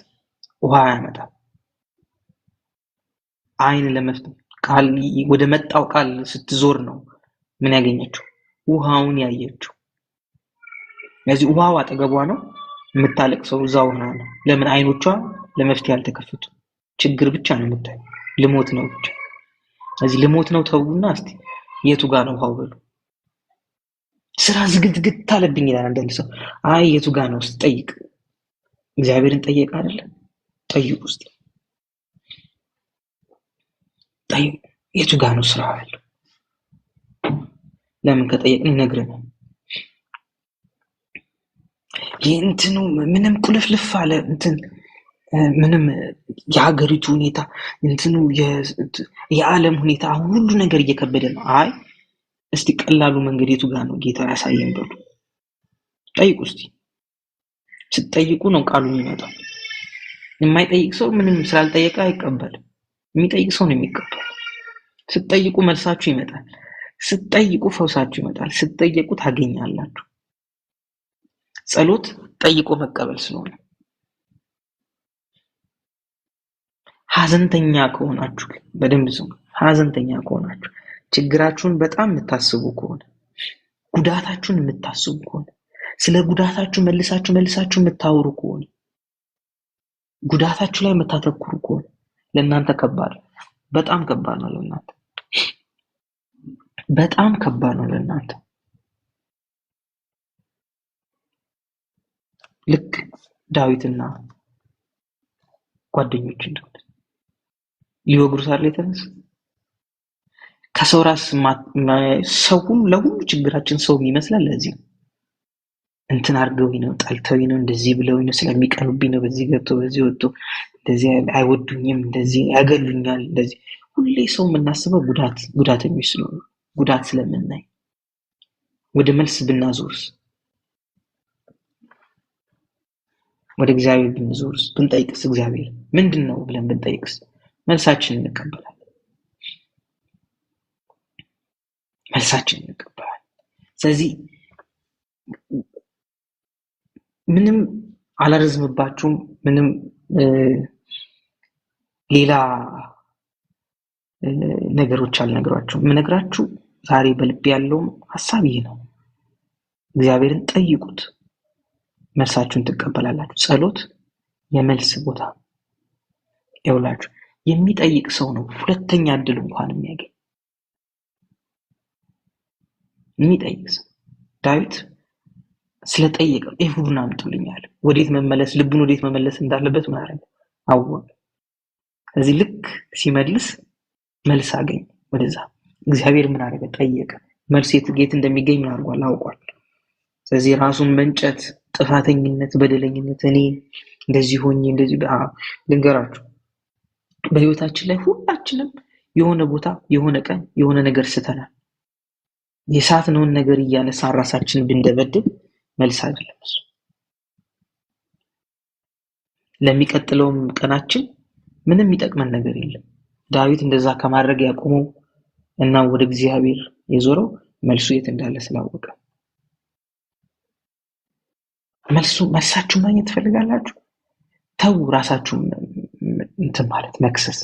ውሃ ያመጣል። አይን ለመፍትሄ ቃል ወደ መጣው ቃል ስትዞር ነው ምን ያገኘችው? ውሃውን ያየችው። ስለዚህ ውሃው አጠገቧ ነው፣ የምታለቅሰው እዛው ሆና ነው። ለምን? አይኖቿ ለመፍትሄ አልተከፈቱ። ችግር ብቻ ነው የምታየው። ልሞት ነው ብቻ። ስለዚህ ልሞት ነው ተውና እስቲ የቱ ጋር ነው ውሃው በሉ። ስራ ዝግትግት አለብኝ ይላል አንዳንድ ሰው። አይ የቱ ጋር ነው ጠይቅ። እግዚአብሔርን ጠየቅ አይደለ? ጠይቁ እስቲ ጠይቁ። የቱ ጋር ነው ስራ ያለው? ለምን ከጠየቅን ይነግረናል። የእንትኑ ምንም ቁልፍልፍ አለ እንትን ምንም የሀገሪቱ ሁኔታ እንትኑ የዓለም ሁኔታ አሁን ሁሉ ነገር እየከበደ ነው። አይ እስቲ ቀላሉ መንገድ የቱ ጋር ነው ጌታ ያሳየን በሉ። ጠይቁ እስቲ። ስትጠይቁ ነው ቃሉ የሚመጣው። የማይጠይቅ ሰው ምንም ስላልጠየቀ አይቀበልም። የሚጠይቅ ሰው ነው የሚቀበል። ስትጠይቁ መልሳችሁ ይመጣል። ስትጠይቁ ፈውሳችሁ ይመጣል። ስትጠይቁ ታገኛላችሁ። ጸሎት ጠይቆ መቀበል ስለሆነ ሐዘንተኛ ከሆናችሁ በደንብ ስሙ። ሐዘንተኛ ከሆናችሁ ችግራችሁን በጣም የምታስቡ ከሆነ ጉዳታችሁን የምታስቡ ከሆነ ስለ ጉዳታችሁ መልሳችሁ የምታወሩ ከሆነ ጉዳታችሁ ላይ የምታተኩሩ ከሆነ ለእናንተ ከባድ፣ በጣም ከባድ ነው ለእናንተ። በጣም ከባድ ነው ለእናንተ። ልክ ዳዊትና ጓደኞቹ ሊወግሩት አይደል የተነሱ። ከሰው ራስ ሰው ለሁሉ ችግራችን ሰው ይመስላል። ለዚህ እንትን አድርገውኝ ነው፣ ጠልተውኝ ነው፣ እንደዚህ ብለውኝ ነው፣ ስለሚቀኑብኝ ነው፣ በዚህ ገብቶ በዚህ ወጥቶ እንደዚህ አይወዱኝም፣ እንደዚህ ያገሉኛል፣ እንደዚህ ሁሌ ሰው የምናስበው ጉዳተኞች ስለሆኑ ጉዳት ስለምናይ ወደ መልስ ብናዞርስ፣ ወደ እግዚአብሔር ብንዞርስ፣ ብንጠይቅስ እግዚአብሔር ምንድነው ብለን ብንጠይቅስ መልሳችንን እንቀበላለን። መልሳችንን እንቀበላለን። ስለዚህ ምንም አላረዝምባችሁም። ምንም ሌላ ነገሮች አልነግራችሁም። የምነግራችሁ ዛሬ በልቤ ያለውም ሐሳብ ይሄ ነው። እግዚአብሔርን ጠይቁት፣ መልሳችሁን ትቀበላላችሁ። ጸሎት የመልስ ቦታ ይውላችሁ። የሚጠይቅ ሰው ነው ሁለተኛ እድል እንኳን የሚያገኝ። የሚጠይቅ ሰው ዳዊት ስለጠየቀ ኤፉድን አምጡልኛል። ወዴት መመለስ ልቡን ወዴት መመለስ እንዳለበት ማለት አወቀ። ስለዚህ ልክ ሲመልስ መልስ አገኝ። ወደዛ እግዚአብሔር ምን አደረገ? ጠየቀ። መልስ የት እንደሚገኝ ምን አድርጓል? አውቋል። ስለዚህ ራሱን መንጨት፣ ጥፋተኝነት፣ በደለኝነት እኔ እንደዚህ ሆኜ እንደዚህ ልንገራችሁ፣ በህይወታችን ላይ ሁላችንም የሆነ ቦታ የሆነ ቀን የሆነ ነገር ስተናል። የሳትነውን ነገር እያነሳን ራሳችንን ብንደበድብ መልስ አይደለም እሱ። ለሚቀጥለውም ቀናችን ምንም የሚጠቅመን ነገር የለም። ዳዊት እንደዛ ከማድረግ ያቆመው እና ወደ እግዚአብሔር የዞረው መልሱ የት እንዳለ ስላወቀ። መልሳችሁን ማግኘት ትፈልጋላችሁ? ተው ራሳችሁን እንትን ማለት መክሰስ።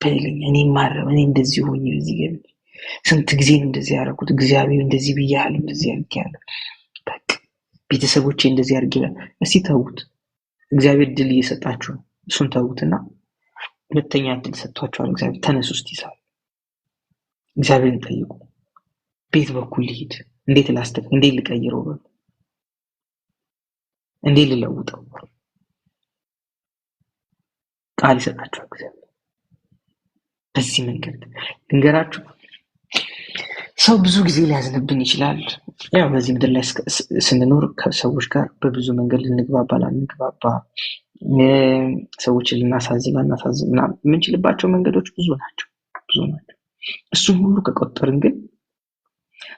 በልኝ እኔ ማረም እኔ እንደዚህ ሆኜ እዚህ ገብ ስንት ጊዜ እንደዚህ ያደረኩት እግዚአብሔር እንደዚህ ብያለሁ እንደዚህ ያልከያለሁ በቃ ቤተሰቦቼ እንደዚህ ያርግላል። እስቲ ተውት። እግዚአብሔር ድል እየሰጣችሁ ነው። እሱን ተውትና ሁለተኛ ድል ሰጥቷችኋል። እግዚአብሔር ተነሱ እስቲ ይሳል። እግዚአብሔርን ጠይቁ። ቤት በኩል ልሂድ፣ እንዴት ላስተካክል፣ እንዴት ልቀይረው፣ እንዴት ልለውጠው። ቃል ይሰጣችኋል እግዚአብሔር። በዚህ መንገድ ልንገራችሁ፣ ሰው ብዙ ጊዜ ሊያዝንብን ይችላል። ያው በዚህ ምድር ላይ ስንኖር ከሰዎች ጋር በብዙ መንገድ ልንግባባ ላንግባባ፣ ሰዎችን ልናሳዝን ላናሳዝን ምናምን የምንችልባቸው መንገዶች ብዙ ናቸው። እሱም ሁሉ ከቆጠርን ግን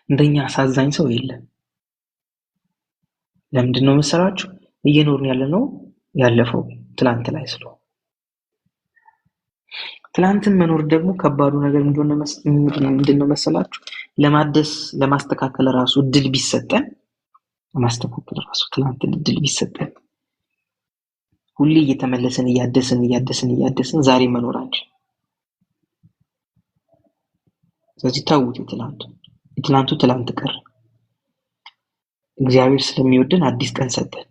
እንደኛ አሳዛኝ ሰው የለም። ለምንድን ነው መሰላችሁ? እየኖርን ያለነው ያለፈው ትላንት ላይ ስለሆነ። ትላንትን መኖር ደግሞ ከባዱ ነገር ምንድን ነው መሰላችሁ? ለማደስ ለማስተካከል ራሱ እድል ቢሰጠን፣ ለማስተካከል ራሱ ትላንትን እድል ቢሰጠን ሁሌ እየተመለሰን እያደስን ዛሬ መኖር አንችልም። ስለዚህ ታውት የትላንቱ ትላንት ቀረ። እግዚአብሔር ስለሚወደን አዲስ ቀን ሰጠን።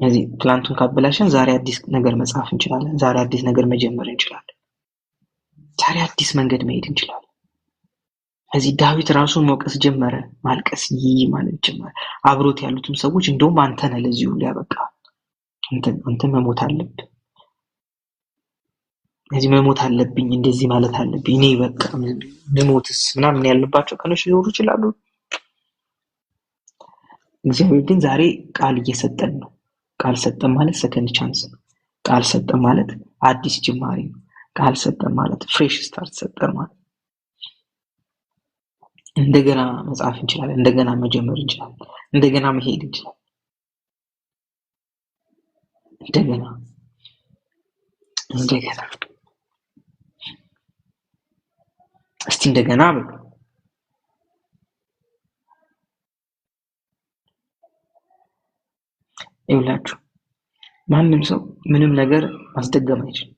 ስለዚህ ትላንቱን ካበላሸን ዛሬ አዲስ ነገር መጻፍ እንችላለን። ዛሬ አዲስ ነገር መጀመር እንችላለን። ዛሬ አዲስ መንገድ መሄድ እንችላለን። ስለዚህ ዳዊት ራሱን መውቀስ ጀመረ፣ ማልቀስ ማለት ጀመረ። አብሮት ያሉትም ሰዎች እንደውም አንተ ነህ ለዚህ ሁሉ ያበቃህ፣ አንተ መሞት አለብህ፣ ስለዚህ መሞት አለብኝ፣ እንደዚህ ማለት አለብኝ፣ እኔ በቃ ብሞትስ ምናምን ያለባቸው ቀኖች ሊኖሩ ይችላሉ። እግዚአብሔር ግን ዛሬ ቃል እየሰጠን ነው። ቃል ሰጠን ማለት ሰከንድ ቻንስ ነው። ቃል ሰጠን ማለት አዲስ ጅማሬ ነው። ቃል ሰጠን ማለት ፍሬሽ ስታርት ሰጠን ማለት እንደገና መጻፍ እንችላለን፣ እንደገና መጀመር እንችላለን፣ እንደገና መሄድ እንችላለን። እንደገና እስቲ እንደገና በሉ። ይኸውላችሁ ማንም ሰው ምንም ነገር ማስደገም አይችልም።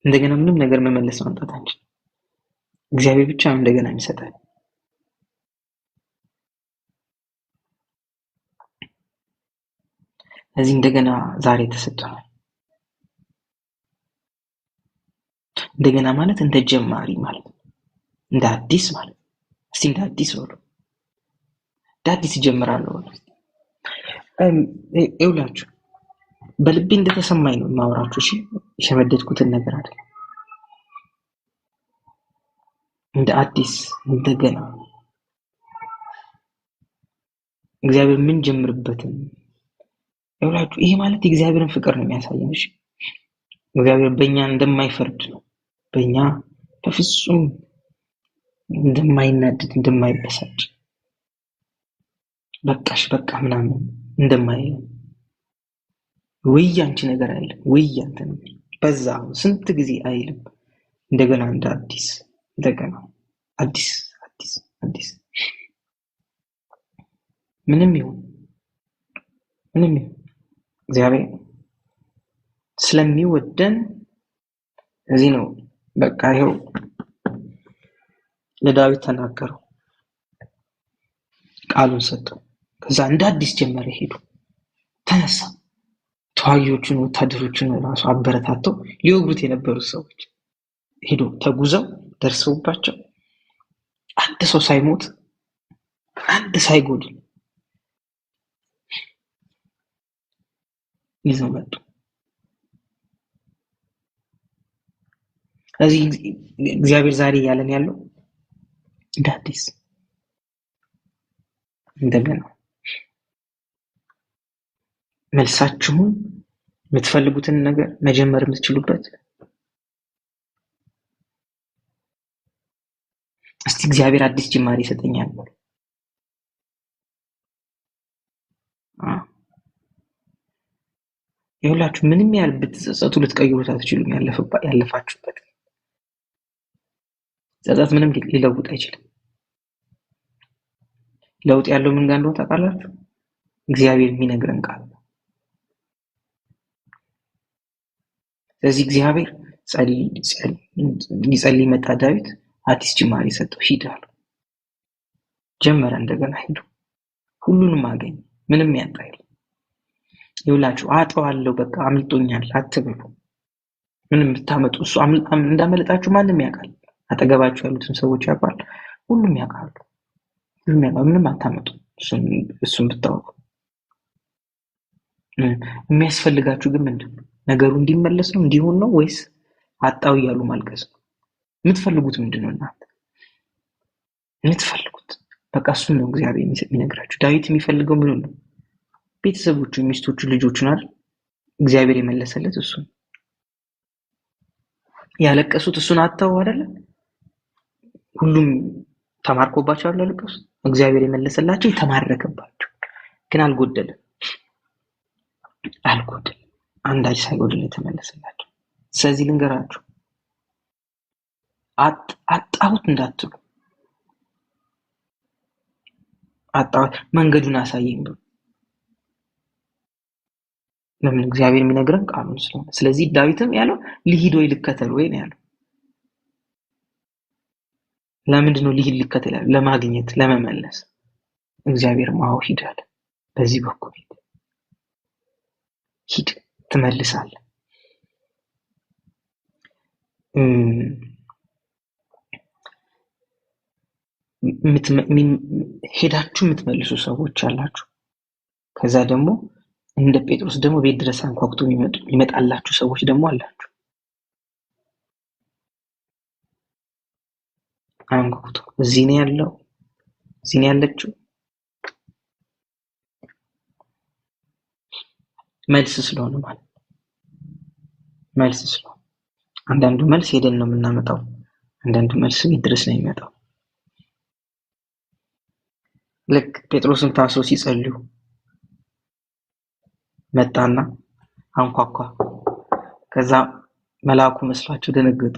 እንደገና ምንም ነገር መመለስ ማምጣት አንችልም። እግዚአብሔር ብቻ ነው እንደገና የሚሰጠን። ስለዚህ እንደገና ዛሬ ተሰጥቷል። እንደገና ማለት እንደ ጀማሪ ማለት ነው፣ እንደ አዲስ ማለት ነው። እስቲ እንደ አዲስ በሉ፣ እንደ አዲስ እጀምራለሁ በሉ። ይኸውላችሁ በልቤ እንደተሰማኝ ነው የማወራችሁ። እሺ የሸመደድኩትን ነገር አይደለም። እንደ አዲስ እንደገና እግዚአብሔር ምን ጀምርበትን ይኸውላችሁ። ይሄ ማለት የእግዚአብሔርን ፍቅር ነው የሚያሳየን። እሺ እግዚአብሔር በእኛ እንደማይፈርድ ነው፣ በእኛ በፍጹም እንደማይናደድ እንደማይበሳጭ፣ በቃሽ በቃ ምናምን እንደማይል፣ ወይ አንቺ ነገር አይልም፣ ወይ አንተ ነገር በዛ ስንት ጊዜ አይልም። እንደገና እንደ አዲስ እንደገና አዲስ ምንም ይሁን እግዚአብሔር ስለሚወደን እዚህ ነው በቃ ይሄው ለዳዊት ተናገረው፣ ቃሉን ሰጠው። ከዛ እንደ አዲስ ጀመረ። ሄዱ፣ ተነሳ። ተዋጊዎቹን ወታደሮቹን ራሱ አበረታተው ሊወግሩት የነበሩት ሰዎች ሄዶ ተጉዘው ደርሰውባቸው አንድ ሰው ሳይሞት አንድ ሳይጎድል ይዘው መጡ። ስለዚህ እግዚአብሔር ዛሬ እያለን ያለው እንደ አዲስ እንደገና መልሳችሁን የምትፈልጉትን ነገር መጀመር የምትችሉበት እስቲ እግዚአብሔር አዲስ ጅማሬ ይሰጠኛል። ይኸውላችሁ ምንም ያህል ብትጸጸቱ ልትቀይሩት አትችሉም። ያለፋችሁበት ጸጸት ምንም ሊለውጥ አይችልም። ለውጥ ያለው ምን ጋር እንደሆነ ታውቃላችሁ? እግዚአብሔር የሚነግረን ቃል። ስለዚህ እግዚአብሔር ሊጸልይ መጣ። ዳዊት አዲስ ጅማሬ ሰጠው። ሂድ አለው። ጀመረ። እንደገና ሄዱ። ሁሉንም አገኘ። ምንም ያጣ የለም። ይኸውላችሁ አጠዋለሁ በቃ አምልጦኛል አትበሉ። ምንም ብታመጡ እሱ እንዳመለጣችሁ ማንም ያውቃል። አጠገባችሁ ያሉትን ሰዎች ያውቃል። ሁሉም ያውቃሉ። ምንም አታመጡ እሱን ብታወቁ። የሚያስፈልጋችሁ ግን ምንድነው? ነገሩ እንዲመለስ ነው እንዲሆን ነው ወይስ አጣው እያሉ ማልቀስ ነው? የምትፈልጉት ምንድነው? እናንተ የምትፈልጉት በቃ እሱን ነው እግዚአብሔር የሚነግራችሁ። ዳዊት የሚፈልገው ምን ነው? ቤተሰቦቹ፣ ሚስቶቹ፣ ልጆቹን አይደል? እግዚአብሔር የመለሰለት እሱ ነው። ያለቀሱት እሱን አጣው አይደለ? ሁሉም ተማርኮባቸው ያለቀሱት እግዚአብሔር የመለሰላቸው የተማረከባቸው ግን አልጎደለም። አንዳች ሳይጎድል የተመለሰላቸው። ስለዚህ ልንገራችሁ አጣሁት እንዳትሉ። አጣሁት መንገዱን አሳየኝ ብሎ ለምን እግዚአብሔር የሚነግረን ቃሉን ስለሆነ። ስለዚህ ዳዊትም ያለው ልሂድ ወይ ልከተል ወይ ነው ያለው። ለምንድን ነው ልሂድ ልከተል ያለው? ለማግኘት ለመመለስ። እግዚአብሔር ማው ሂድ አለ። በዚህ በኩል ሂድ ትመልሳለህ። ሄዳችሁ የምትመልሱ ሰዎች አላችሁ። ከዛ ደግሞ እንደ ጴጥሮስ ደግሞ ቤት ድረስ አንኳኩቶ ይመጣላችሁ ሰዎች ደግሞ አላችሁ። አንኳኩቶ እዚህ ነው ያለው፣ እዚህ ነው ያለችው። መልስ ስለሆነ ማለት መልስ ስለሆነ አንዳንዱ መልስ ሄደን ነው የምናመጣው፣ አንዳንዱ መልስ ቤት ድረስ ነው የሚመጣው። ልክ ጴጥሮስን ታስሮ ሲጸልዩ መጣና አንኳኳ። ከዛ መልአኩ መስሏቸው ደነገጡ።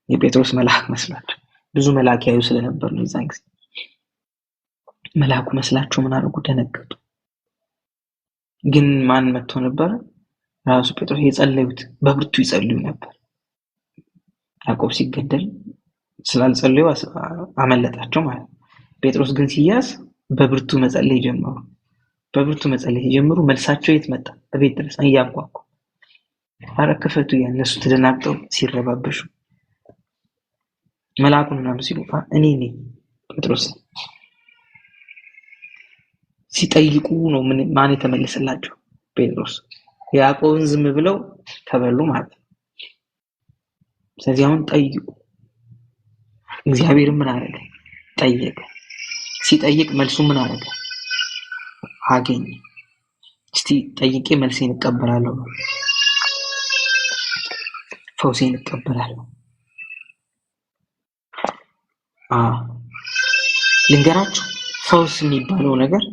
የጴጥሮስ መልአክ መስሏቸው፣ ብዙ መልአክ ያዩ ስለነበር ነው የዛን ጊዜ። መልአኩ መስላቸው ምን አደረጉ? ደነገጡ። ግን ማን መጥቶ ነበር? ራሱ ጴጥሮስ። የጸለዩት በብርቱ ይጸልዩ ነበር። ያዕቆብ ሲገደል ስላልጸለዩ አመለጣቸው ማለት ነው። ጴጥሮስ ግን ሲያዝ በብርቱ መጸለይ ጀመሩ። በብርቱ መጸለይ ሲጀምሩ መልሳቸው የት መጣ? እቤት ድረስ እያንኳኩ። ኧረ ክፈቱ እነሱ ተደናግጠው ሲረባበሹ መልአኩን ምናምን ሲሉ እኔ ነኝ ጴጥሮስ ሲጠይቁ ነው ማን የተመለሰላቸው? ጴጥሮስ። ያዕቆብን ዝም ብለው ተበሉ ማለት ነው። ስለዚህ አሁን ጠይቁ። እግዚአብሔር ምን አደረገ? ጠየቀ። ሲጠይቅ መልሱ ምን አደረገ? አገኘ። እስቲ ጠይቄ መልሴን እቀበላለሁ፣ ፈውሴን እቀበላለሁ። ልንገራችሁ፣ ፈውስ የሚባለው ነገር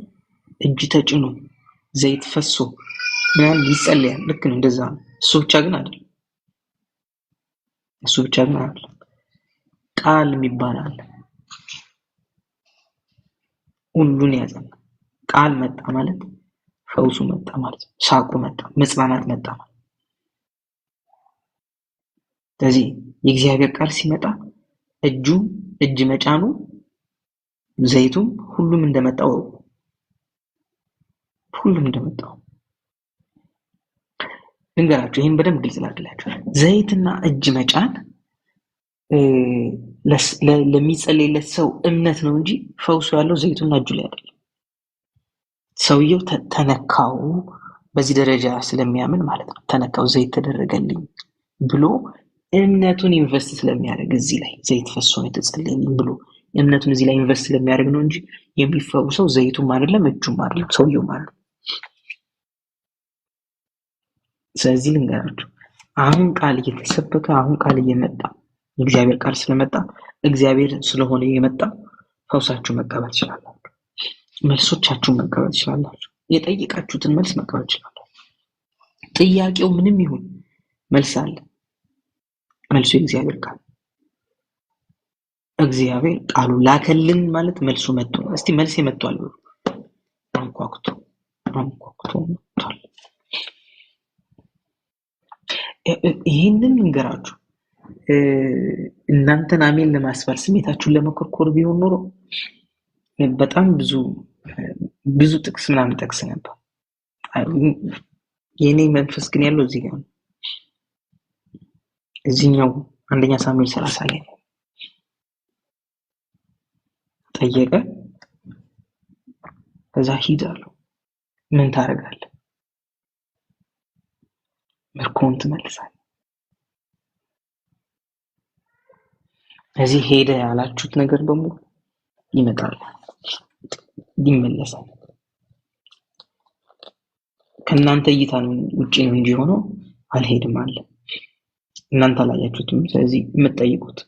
እጅ ተጭኖ ዘይት ፈሶ ምናምን ይጸልያል። ልክ ነው፣ እንደዛ ነው። እሱ ብቻ ግን አይደለም። ቃል የሚባል አለ። ሁሉን ያዘና ቃል መጣ ማለት ፈውሱ መጣ ማለት ነው። ሳቁ መጣ፣ መጽናናት መጣ ማለት። ስለዚህ የእግዚአብሔር ቃል ሲመጣ እጅ መጫኑ ዘይቱም ሁሉም እንደመጣው ልንገራችሁ። ይህን በደንብ ግልጽ ላድርግላችሁ። ዘይትና እጅ መጫን ለሚጸለይለት ሰው እምነት ነው እንጂ ፈውሱ ያለው ዘይቱና እጁ ላይ አይደለም። ሰውየው ተነካው በዚህ ደረጃ ስለሚያምን ማለት ነው። ተነካው፣ ዘይት ተደረገልኝ ብሎ እምነቱን ኢንቨስት ስለሚያደርግ እዚህ ላይ ዘይት ፈሶ ነው የተጸለየልኝ ብሎ እምነቱን እዚህ ላይ ኢንቨስት ስለሚያደርግ ነው እንጂ የሚፈውሰው ዘይቱም አይደለም እጁም አይደለም ሰውየውም አይደለም። ስለዚህ ልንገራችሁ፣ አሁን ቃል እየተሰበከ አሁን ቃል እየመጣ የእግዚአብሔር ቃል ስለመጣ እግዚአብሔር ስለሆነ የመጣ ፈውሳችሁ መቀበል ትችላላችሁ። መልሶቻችሁን መቀበል ትችላላችሁ። የጠየቃችሁትን መልስ መቀበል ትችላላችሁ። ጥያቄው ምንም ይሁን መልስ አለ። መልሱ የእግዚአብሔር ቃል። እግዚአብሔር ቃሉ ላከልን ማለት መልሱ መጥቶ ነው። እስቲ መልስ መጥቷል ብሎ አንኳኩቶ መጥቷል። ይህንን እንገራችሁ እናንተን አሜን ለማስባል ስሜታችሁን ለመኮርኮር ቢሆን ኖሮ በጣም ብዙ ጥቅስ ምናምን ጠቅስ ነበር። የኔ መንፈስ ግን ያለው እዚህ ጋር ነው። እዚህኛው አንደኛ ሳሙኤል 30 ላይ ጠየቀ፣ ከዛ ሂድ አለው። ምን ታደርጋለህ? ምርኮን ትመልሳለህ። እዚህ ሄደ ያላችሁት ነገር በሙሉ ይመጣል፣ ይመለሳል። ከእናንተ እይታ ውጪ ነው እንጂ ሆኖ አልሄድም አለ። እናንተ አላያችሁትም። ስለዚህ የምትጠይቁት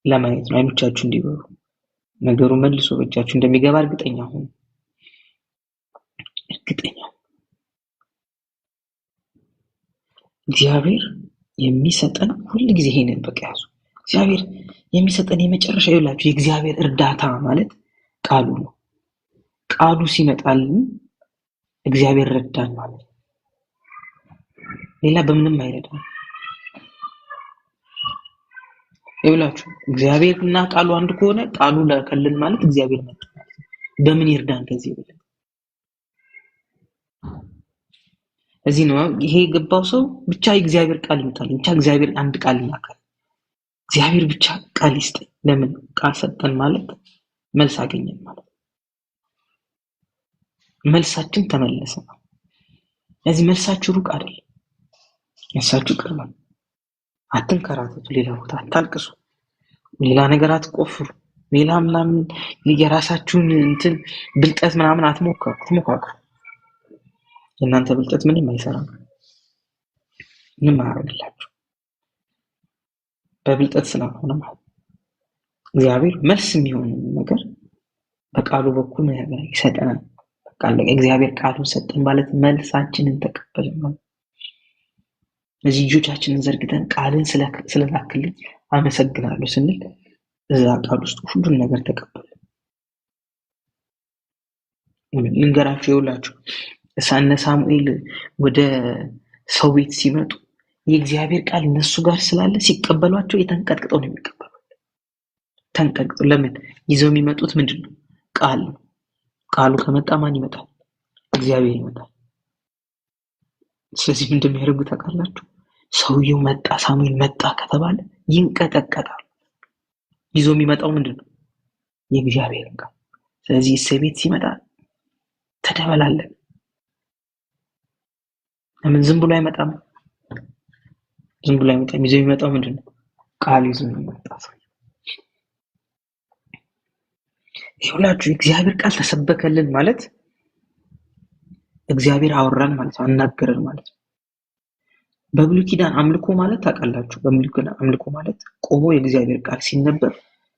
ለማየት ነው፣ አይኖቻችሁ እንዲበሩ ነገሩ መልሶ በእጃችሁ እንደሚገባ እርግጠኛ ሁኑ። እርግጠኛ እግዚአብሔር የሚሰጠን ሁሉ ጊዜ ይሄንን በቃ ያዙ። እግዚአብሔር የሚሰጠን የመጨረሻ ይላችሁ የእግዚአብሔር እርዳታ ማለት ቃሉ ነው። ቃሉ ሲመጣልን እግዚአብሔር ረዳን ማለት ነው። ሌላ በምንም አይረዳም። ይላችሁ እግዚአብሔርና ቃሉ አንድ ከሆነ ቃሉ ለከልን ማለት እግዚአብሔር መጣ ማለት ነው። በምን ይርዳን ከዚህ በላይ? እዚህ ነው ይሄ የገባው ሰው ብቻ የእግዚአብሔር ቃል ይመጣል። ብቻ እግዚአብሔር አንድ ቃል ይናገራል። እግዚአብሔር ብቻ ቃል ይስጠን። ለምን ቃል ሰጠን ማለት መልስ አገኘን ማለት መልሳችን ተመለሰ። እዚህ መልሳችሁ ሩቅ አይደለም፣ መልሳችሁ ቅርብ ነው። አትንከራተቱ፣ ሌላ ቦታ አታልቅሱ፣ ሌላ ነገር አትቆፍሩ፣ ሌላ ምናምን የራሳችሁን እንትን ብልጠት ምናምን አትሞክሩ። የእናንተ ብልጠት ምንም አይሰራም፣ ምንም አያደርግላችሁ በብልጠት ስላልሆነ ማለት እግዚአብሔር መልስ የሚሆን ነገር በቃሉ በኩል ይሰጠናል። በቃ እግዚአብሔር ቃሉን ሰጠን ማለት መልሳችንን ተቀበልን ማለት። እዚህ እጆቻችንን ዘርግተን ቃልን ስለላክልኝ አመሰግናለሁ ስንል እዛ ቃል ውስጥ ሁሉን ነገር ተቀበልን። ልንገራችሁ ይውላችሁ እነ ሳሙኤል ወደ ሰው ቤት ሲመጡ የእግዚአብሔር ቃል እነሱ ጋር ስላለ ሲቀበሏቸው የተንቀጥቅጠው ነው የሚቀበሉት። ተንቀጥቅጠው ለምን ይዘው የሚመጡት ምንድነው? ቃል ነው። ቃሉ ከመጣ ማን ይመጣል? እግዚአብሔር ይመጣል። ስለዚህ ምንድን ነው ያደርጉት ታውቃላችሁ? ሰውየው መጣ፣ ሳሙኤል መጣ ከተባለ ይንቀጠቀጣል። ይዞ የሚመጣው ምንድነው? የእግዚአብሔር ቃል። ስለዚህ እሰይ ቤት ሲመጣ ተደበላለን። ለምን ዝም ብሎ አይመጣም? ዝም ብሎ አይመጣም። ይዞ የሚመጣው ምንድነው? ቃል ይዞ የሚመጣው። ይኸውላችሁ እግዚአብሔር ቃል ተሰበከልን ማለት እግዚአብሔር አወራን ማለት ነው፣ አናገረን ማለት ነው። በብሉይ ኪዳን አምልኮ ማለት ታውቃላችሁ፣ በብሉይ ኪዳን አምልኮ ማለት ቆሞ የእግዚአብሔር ቃል ሲነበብ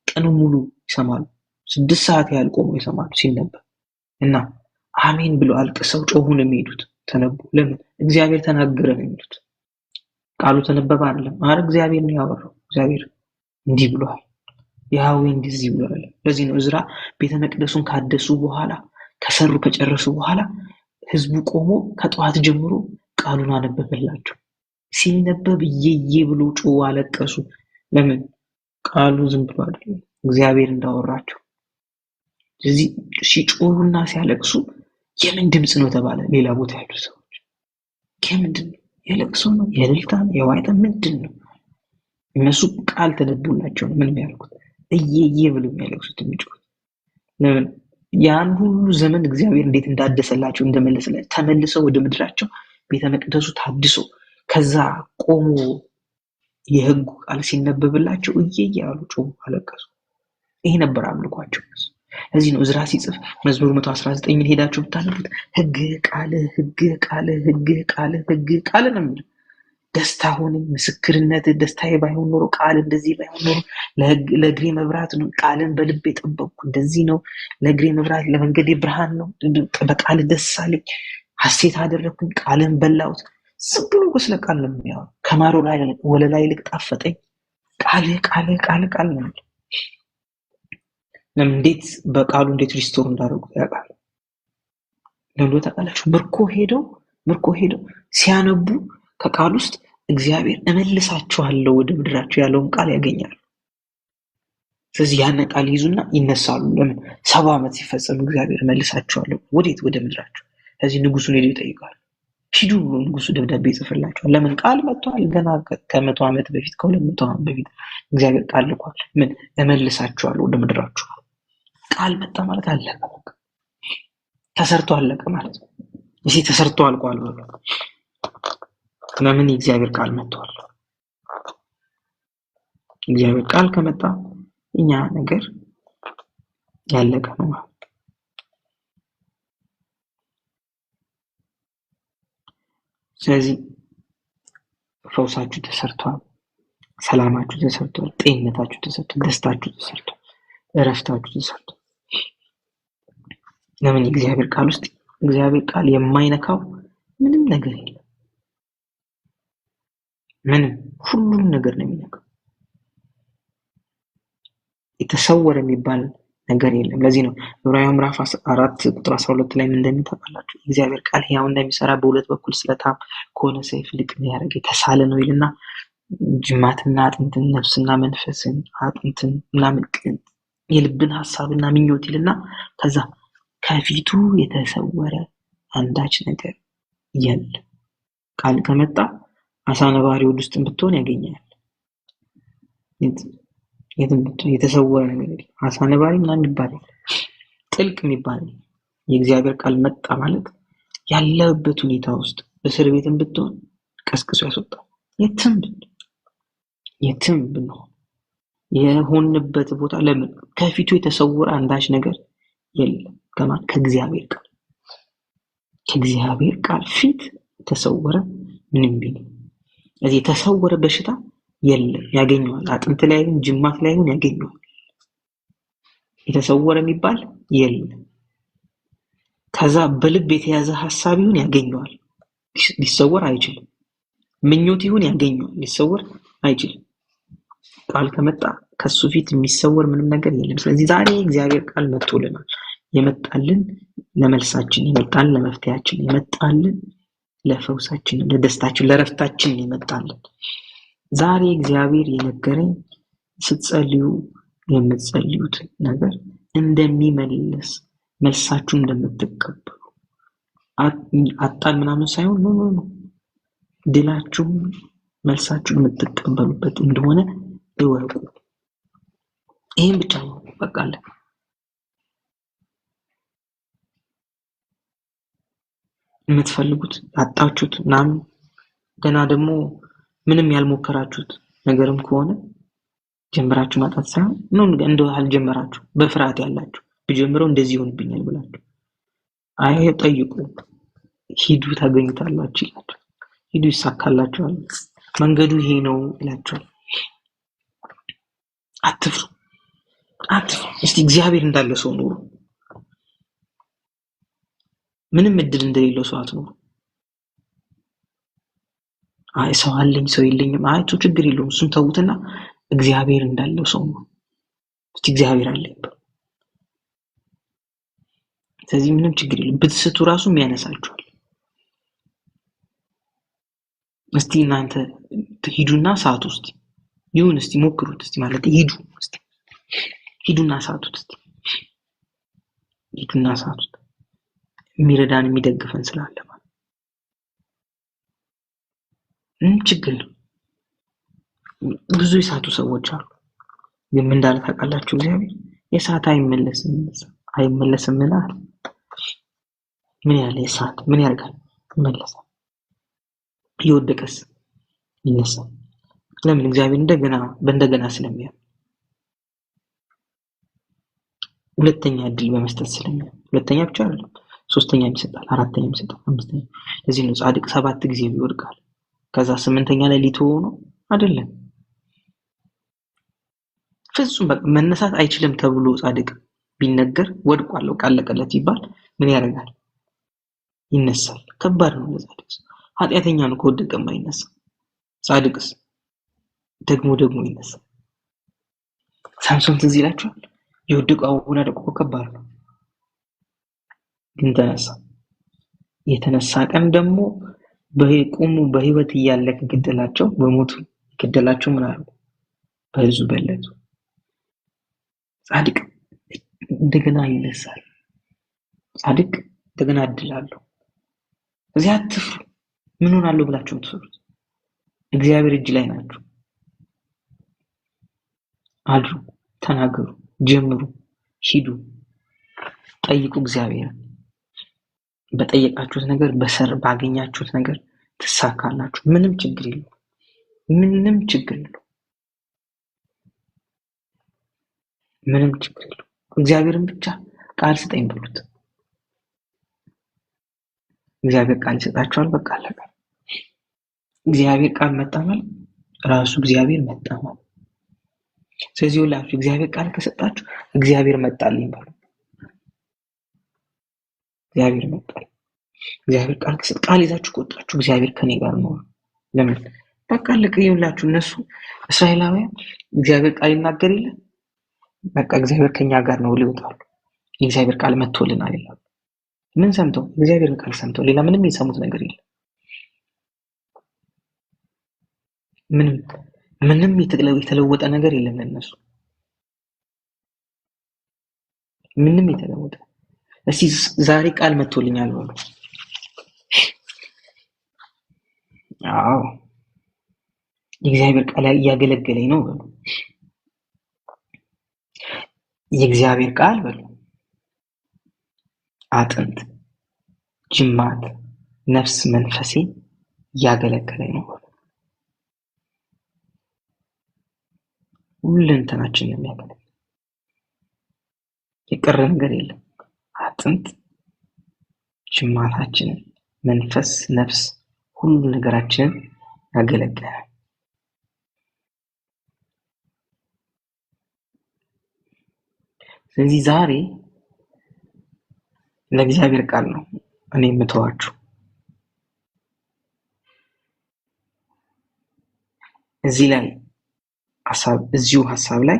ቀኑን ሙሉ ይሰማሉ። 6 ሰዓት ያህል ቆሞ ይሰማሉ ሲነበብ እና አሜን ብሎ አልቅሰው ጮሁ ነው የሚሄዱት። ተነቡ። ለምን? እግዚአብሔር ተናገረ ነው የሚሉት። ቃሉ ተነበበ አይደለም። አረ እግዚአብሔር ነው ያወራው። እግዚአብሔር እንዲህ ብሏል፣ ያህዌ እንደዚህ ብሏል። ለዚህ ነው እዝራ ቤተ መቅደሱን ካደሱ በኋላ ከጨረሱ በኋላ ህዝቡ ቆሞ ከጠዋት ጀምሮ ቃሉን አነበበላቸው። ሲነበብ እየየ ብሎ ጮሁ፣ አለቀሱ። ለምን? ቃሉ ዝም ብሎ አይደለም፣ እግዚአብሔር እንዳወራቸው። ስለዚህ ሲጮሁና ሲያለቅሱ የምን ድምጽ ነው ተባለ? ሌላ ቦታ ያሉ ሰዎች ከምንድን ነው? የለቅሶ ነው? የእልልታ ነው? የዋይታ ምንድን ነው? እነሱ ቃል ተነቦላቸው ነው ምን የሚያልኩት? እየየ ብሎ የሚያለቅሱት የሚጮሁት። ለምን? ያን ሁሉ ዘመን እግዚአብሔር እንዴት እንዳደሰላቸው እንደመለሰላቸው ተመልሰው ወደ ምድራቸው ቤተ መቅደሱ ታድሶ ከዛ ቆሞ የህጉ ቃል ሲነበብላቸው እየየ ያሉ ጮሁ፣ አለቀሱ። ይሄ ነበር አምልኳቸው። እዚህ ነው እዝራ ሲጽፍ መዝሙር 119 ሄዳችሁ ብታነቡት ህግ ቃል ህግ ቃል ህግ ቃል ህግ ቃል ነው የሚለው። ደስታ ሆነ ምስክርነት ደስታዬ ባይሆን ኖሮ ቃል እንደዚህ ባይሆን ኖሮ ለእግሬ መብራት ነው፣ ቃልን በልቤ ጠበቅኩ። እንደዚህ ነው ለእግሬ መብራት ለመንገዴ ብርሃን ነው፣ በቃል ደስ አለኝ ሐሴት አደረኩኝ፣ ቃልን በላሁት። ዝም ብሎ ስለ ቃል ነው የሚያወራው። ከማሩ ላይ ወለላ ይልቅ ጣፈጠኝ። ቃል ቃል ቃል ቃል ነው። እንዴት በቃሉ እንዴት ሪስቶር እንዳደረጉት ያውቃል። ለምን ታውቃላችሁ? ምርኮ ሄደው ሲያነቡ ከቃል ውስጥ እግዚአብሔር እመልሳችኋለሁ ወደ ምድራቸው ያለውን ቃል ያገኛሉ። ስለዚህ ያን ቃል ይዙና ይነሳሉ። ለምን? 70 ዓመት ሲፈጸም እግዚአብሔር እመልሳችኋለሁ ወዴት? ወደ ምድራቸው። ስለዚህ ንጉሱን ሄደው ይጠይቃሉ። ሂዱ ብሎ ንጉሱ ደብዳቤ ይጽፍላቸዋል። ለምን? ቃል መጥቷል። ገና ከ100 ዓመት በፊት ከ200 ዓመት በፊት እግዚአብሔር ቃል ልኳል። ምን? እመልሳችኋለሁ ወደ ምድራቸው። ቃል መጣ ማለት አለቀ፣ ተሰርቶ አለቀ ማለት ነው። እዚህ ተሰርቶ አልቋል በሉ። ለምን? የእግዚአብሔር ቃል መጥቷል። እግዚአብሔር ቃል ከመጣ እኛ ነገር ያለቀ ነው። ስለዚህ ፈውሳችሁ ተሰርቷል፣ ሰላማችሁ ተሰርቷል፣ ጤንነታችሁ ተሰርቷል፣ ደስታችሁ ተሰርቷል፣ እረፍታችሁ ተሰርቷል። ለምን? የእግዚአብሔር ቃል ውስጥ እግዚአብሔር ቃል የማይነካው ምንም ነገር የለም። ምንም፣ ሁሉም ነገር ነው የሚነካው። የተሰወረ የሚባል ነገር የለም። ለዚህ ነው ዕብራውያን ምዕራፍ 4 ቁጥር 12 ላይ ምን እንደሚታወቃላችሁ እግዚአብሔር ቃል ሕያው እንደሚሰራ በሁለት በኩል ስለታም ከሆነ ሰይፍ ይልቅ የሚያደርግ የተሳለ ነው ይልና ጅማትና አጥንትን ነፍስና መንፈስን አጥንትን ምናምን የልብን ሐሳብና ምኞት ይልና ከዛ ከፊቱ የተሰወረ አንዳች ነገር የለም። ቃል ከመጣ አሳ ነባሪ ውስጥ ብትሆን ያገኛል። የትም ብትሆን የተሰወረ ነገር የለም። አሳ ነባሪ ምናምን ይባላል ጥልቅ የሚባል የእግዚአብሔር ቃል መጣ ማለት ያለበት ሁኔታ ውስጥ እስር ቤትም ብትሆን ቀስቅሶ ያስወጣል። የትም ብንሆን የሆንበት ቦታ ለምን? ከፊቱ የተሰወረ አንዳች ነገር የለም። ከማን? ከእግዚአብሔር ቃል። ከእግዚአብሔር ቃል ፊት የተሰወረ ምንም ቢሆን እዚህ የተሰወረ በሽታ የለም፣ ያገኘዋል። አጥንት ላይ ይሁን ጅማት ላይ ይሁን ያገኘዋል። የተሰወረ የሚባል የለም። ከዛ በልብ የተያዘ ሐሳብ ይሁን ያገኘዋል፣ ሊሰወር አይችልም። ምኞት ይሁን ያገኘዋል፣ ሊሰወር አይችልም። ቃል ከመጣ ከሱ ፊት የሚሰወር ምንም ነገር የለም። ስለዚህ ዛሬ እግዚአብሔር ቃል መጥቶልናል። የመጣልን ለመልሳችን፣ የመጣልን ለመፍትያችን፣ የመጣልን ለፈውሳችን፣ ለደስታችን፣ ለረፍታችን የመጣልን። ዛሬ እግዚአብሔር የነገረኝ ስትጸልዩ የምትጸልዩት ነገር እንደሚመልስ መልሳችሁን እንደምትቀበሉ አጣን ምናምን ሳይሆን ኖ ድላችሁን መልሳችሁን የምትቀበሉበት እንደሆነ እወቁ። ይሄን ብቻ ነው በቃ አለ። የምትፈልጉት አጣችሁት ምናምን ገና ደግሞ ምንም ያልሞከራችሁት ነገርም ከሆነ ጀምራችሁ ማጣት ሳይሆን ነው እንደው አልጀመራችሁ በፍርሃት ያላችሁ ብጀምረው እንደዚህ ይሆንብኛል ብላችሁ አይ ጠይቁ፣ ሂዱ ታገኙታላችሁ ይላል። ሂዱ ይሳካላችኋል፣ መንገዱ ይሄ ነው ይላችኋል። አትፍሩ። እስቲ እግዚአብሔር እንዳለ ሰው ኑሩ። ምንም እድል እንደሌለው ሰው አትኑሩ። አይ ሰው አለኝ ሰው የለኝም አይ ችግር የለውም እሱን ተውትና እግዚአብሔር እንዳለው ሰው ነው። እስቲ እግዚአብሔር አለ። ስለዚህ ምንም ችግር የለም። ብትስቱ ራሱ የሚያነሳችኋል። እስቲ እናንተ ሂዱና ሰዓት ውስጥ ይሁን እስቲ ሞክሩት እስቲ ማለት ሂዱና ሰዓቱት እስቲ ሂዱና ሰዓቱት የሚረዳን የሚደግፈን ስላለ ማለት ችግር ነው። ብዙ የሳቱ ሰዎች አሉ። ግን ምን እንዳለ ታውቃላችሁ? እግዚአብሔር የሳት አይመለስም ይላል። ምን ያለ የሳት ምን ያርጋል? ይመለሳል። ይወደቀስ ይነሳል። ለምን? እግዚአብሔር እንደገና ስለሚያ ሁለተኛ እድል በመስጠት ስለሚያ ሁለተኛ ብቻ አይደለም ሶስተኛ ይሰጣል፣ አራተኛ ይሰጣል፣ አምስተኛ። ለዚህ ነው ጻድቅ 7 ጊዜ ይወድቃል ከዛ 8ኛ ላይ ሊተው ነው አይደለም። ፍጹም በቃ መነሳት አይችልም ተብሎ ጻድቅ ቢነገር ወድቋል ቃለቀለት ይባል ምን ያደርጋል? ይነሳል። ከባድ ነው ለጻድቅ። ኃጢአተኛ ነው ከወደቀ የማይነሳ። ጻድቅስ ደግሞ ይነሳል። ሳምሶን ትዝ ይላችኋል? የወደቀው ወዳደቁ ከባድ ነው ግን ተነሳ። የተነሳ ቀን ደግሞ በቁሙ በህይወት እያለ ከገደላቸው በሞቱ ከገደላቸው ምን አሉ? በዙ በለቱ። ጻድቅ እንደገና ይነሳል። ጻድቅ እንደገና እድላለሁ። እዚህ አትፍሩ። ምን ሆናለሁ ብላችሁ ትፈሩት? እግዚአብሔር እጅ ላይ ናችሁ። አድሩ፣ ተናገሩ፣ ጀምሩ፣ ሂዱ፣ ጠይቁ እግዚአብሔር። በጠየቃችሁት ነገር ባገኛችሁት ነገር ትሳካላችሁ። ምንም ችግር የለው። ምንም ችግር የለው። ምንም ችግር የለው። እግዚአብሔርን ብቻ ቃል ስጠኝ በሉት። እግዚአብሔር ቃል ይሰጣችኋል። በቃ አለቀ። እግዚአብሔር ቃል መጣ ማለት ራሱ እግዚአብሔር መጣ ማለት። ስለዚህ ሁላችሁ እግዚአብሔር ቃል ከሰጣችሁ እግዚአብሔር መጣልኝ በሉ። እግዚአብሔር መጣል። እግዚአብሔር ቃል ከሰጥ ቃል ይዛችሁ ቆጣችሁ እግዚአብሔር ከኔ ጋር ነው። ለምን በቃ አለቀ። ይኸውላችሁ እነሱ እስራኤላውያን እግዚአብሔር ቃል ይናገር የለ በቃ እግዚአብሔር ከኛ ጋር ነው ይወጣሉ። የእግዚአብሔር ቃል መጥቶልናል ይላሉ። ምን ሰምተው? እግዚአብሔርን ቃል ሰምተው። ሌላ ምንም የሰሙት ነገር የለም። ምንም የተለወጠ ነገር የለም ለነሱ። ምንም የተለወጠ እስቲ ዛሬ ቃል መጥቶልኛል በሉ። አዎ የእግዚአብሔር ቃል እያገለገለኝ ነው በሉ። የእግዚአብሔር ቃል በሉ አጥንት፣ ጅማት፣ ነፍስ፣ መንፈሴ እያገለገለኝ ነው በሉ። ሁለንተናችን የሚያገለግል የቀረ ነገር የለም። አጥንት፣ ጅማታችንን፣ መንፈስ፣ ነፍስ ሁሉ ነገራችንን ያገለግላል። ስለዚህ ዛሬ ለእግዚአብሔር ቃል ነው እኔ የምተዋችሁ። እዚሁ ሐሳብ ላይ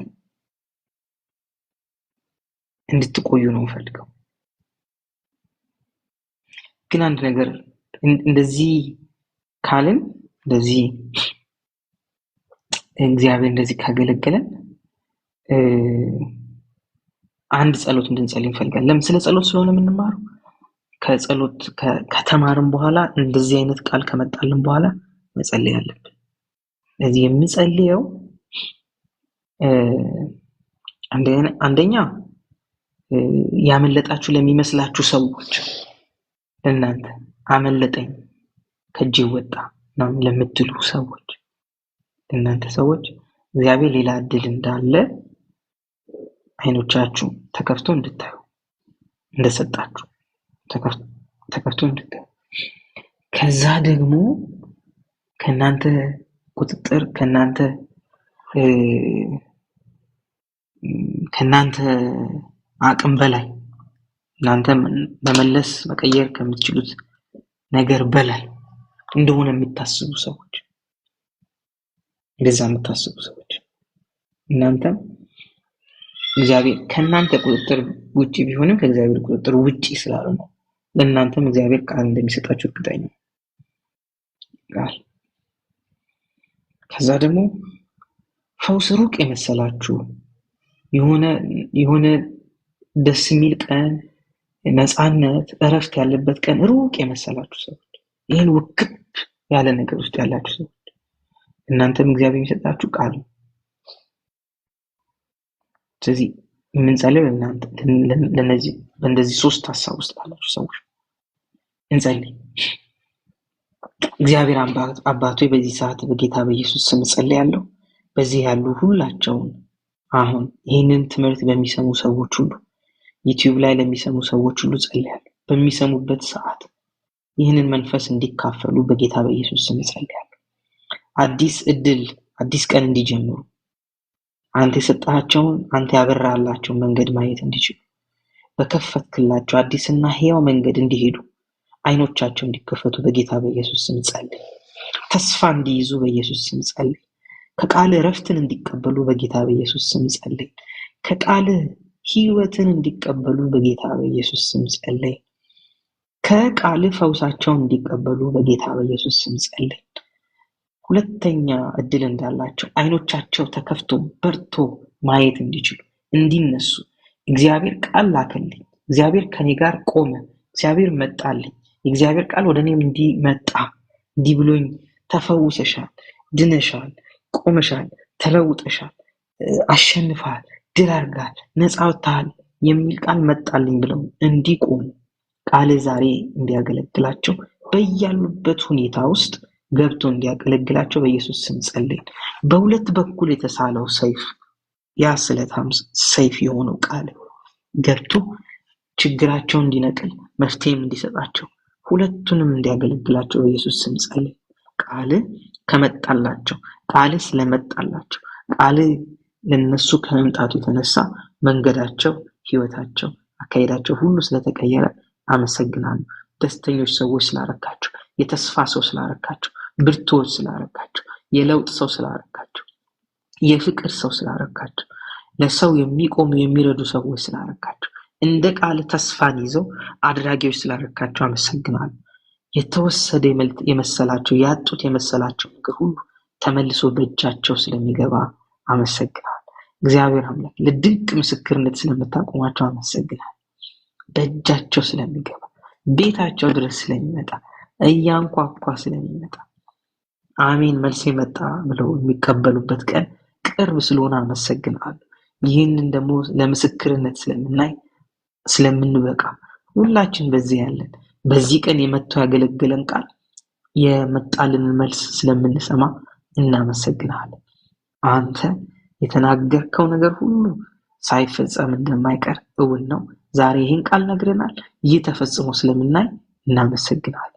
እንድትቆዩ ነው ፈልገው። ግን አንድ ነገር እንደዚህ ካልን እንደዚህ እግዚአብሔር እንደዚህ ካገለገለን አንድ ጸሎት እንድንጸልይ እንፈልጋለን። ለምን? ስለ ጸሎት ስለሆነ የምንማረው። ከጸሎት ከተማርን በኋላ እንደዚህ አይነት ቃል ከመጣልን በኋላ መጸለይ አለብን። ስለዚህ የምጸልየው አንደኛ ያመለጣችሁ ለሚመስላችሁ ሰዎች እናንተ አመለጠኝ ከእጄ ወጣ ነው ለምትሉ ሰዎች እናንተ ሰዎች እግዚአብሔር ሌላ እድል እንዳለ አይኖቻችሁ ተከፍቶ እንድታዩ እንደሰጣችሁ ተከፍቶ እንድታዩ ከዛ ደግሞ ከናንተ ቁጥጥር ከናንተ አቅም በላይ እናንተ በመለስ መቀየር ከምትችሉት ነገር በላይ እንደሆነ የምታስቡ ሰዎች እንደዛ የምታስቡ ሰዎች እናንተ እግዚአብሔር ከናንተ ቁጥጥር ውጪ ቢሆንም ከእግዚአብሔር ቁጥጥር ውጪ ስላልሆነ ለእናንተም እግዚአብሔር ቃል እንደሚሰጣችሁ እርግጠኛ ነኝ። ከዛ ደግሞ ፈውስ ሩቅ የመሰላችሁ የሆነ ደስ የሚል ቀን ነፃነት እረፍት ያለበት ቀን ሩቅ የመሰላችሁ ሰዎች ይሄን ውክብ ያለ ነገር ውስጥ ያላችሁ ሰዎች እናንተም እግዚአብሔር የሚሰጣችሁ ቃል ነው። ስለዚህ የምንጸልየው ለእናንተ ለነዚህ በእንደዚህ ሶስት ሀሳብ ውስጥ ላላችሁ ሰዎች እንጸልይ። እግዚአብሔር አባቶ በዚህ ሰዓት በጌታ በኢየሱስ ስም ጸልያለሁ። በዚህ ያሉ ሁላቸውን አሁን ይህንን ትምህርት በሚሰሙ ሰዎች ሁሉ ዩቲዩብ ላይ ለሚሰሙ ሰዎች ሁሉ ጸልያለሁ። በሚሰሙበት ሰዓት ይህንን መንፈስ እንዲካፈሉ በጌታ በኢየሱስ ስም ጸልያለሁ። አዲስ እድል አዲስ ቀን እንዲጀምሩ አንተ የሰጣቸውን አንተ ያበራላቸው መንገድ ማየት እንዲችሉ በከፈትክላቸው አዲስና ሕያው መንገድ እንዲሄዱ አይኖቻቸው እንዲከፈቱ በጌታ በኢየሱስ ስም ጸልይ። ተስፋ እንዲይዙ በኢየሱስ ስም ጸልይ። ከቃል እረፍትን እንዲቀበሉ በጌታ በኢየሱስ ስም ጸልይ። ከቃል ሕይወትን እንዲቀበሉ በጌታ በኢየሱስ ስም ጸልይ። ከቃል ፈውሳቸውን እንዲቀበሉ በጌታ በኢየሱስ ስም ጸልይ። ሁለተኛ እድል እንዳላቸው አይኖቻቸው ተከፍቶ በርቶ ማየት እንዲችሉ እንዲነሱ እግዚአብሔር ቃል ላከልኝ፣ እግዚአብሔር ከኔ ጋር ቆመ፣ እግዚአብሔር መጣልኝ፣ የእግዚአብሔር ቃል ወደ እኔም እንዲመጣ እንዲህ ብሎኝ ተፈውሰሻል፣ ድነሻል፣ ቆመሻል፣ ተለውጠሻል፣ አሸንፋል፣ ድል አድርጋል፣ ነፃ ወጥተሃል የሚል ቃል መጣልኝ ብለው እንዲቆሙ ቃል ዛሬ እንዲያገለግላቸው በያሉበት ሁኔታ ውስጥ ገብቶ እንዲያገለግላቸው በኢየሱስ ስም ጸልይ። በሁለት በኩል የተሳለው ሰይፍ ያ ስለታም ሰይፍ የሆነው ቃል ገብቶ ችግራቸውን እንዲነቅል መፍትሄም እንዲሰጣቸው ሁለቱንም እንዲያገለግላቸው በኢየሱስ ስም ጸልይ። ቃል ከመጣላቸው ቃል ስለመጣላቸው ቃል ለነሱ ከመምጣቱ የተነሳ መንገዳቸው፣ ህይወታቸው፣ አካሄዳቸው ሁሉ ስለተቀየረ አመሰግናለሁ። ደስተኞች ሰዎች ስላረካቸው፣ የተስፋ ሰው ስላረካቸው፣ ብርቱዎች ስላረካቸው፣ የለውጥ ሰው ስላረካቸው፣ የፍቅር ሰው ስላረካቸው፣ ለሰው የሚቆሙ የሚረዱ ሰዎች ስላረካቸው፣ እንደ ቃል ተስፋን ይዘው አድራጊዎች ስላረካቸው አመሰግናለሁ። የተወሰደ የመሰላቸው ያጡት የመሰላቸው ነገር ሁሉ ተመልሶ በእጃቸው ስለሚገባ አመሰግናለሁ። እግዚአብሔር አምላክ ለድንቅ ምስክርነት ስለምታቆማቸው አመሰግናለሁ። በእጃቸው ስለሚገባ ቤታቸው ድረስ ስለሚመጣ እያንኳኳ ስለሚመጣ አሜን መልስ መጣ ብለው የሚቀበሉበት ቀን ቅርብ ስለሆነ አመሰግናለሁ። ይህንን ደግሞ ለምስክርነት ስለምናይ ስለምንበቃ ሁላችን በዚህ ያለን በዚህ ቀን የመጣው ያገለገለን ቃል የመጣልንን መልስ ስለምንሰማ እናመሰግናለን። አንተ የተናገርከው ነገር ሁሉ ሳይፈጸም እንደማይቀር እውን ነው። ዛሬ ይህን ቃል ነግረናል። ይህ ተፈጽሞ ስለምናይ እናመሰግናለን።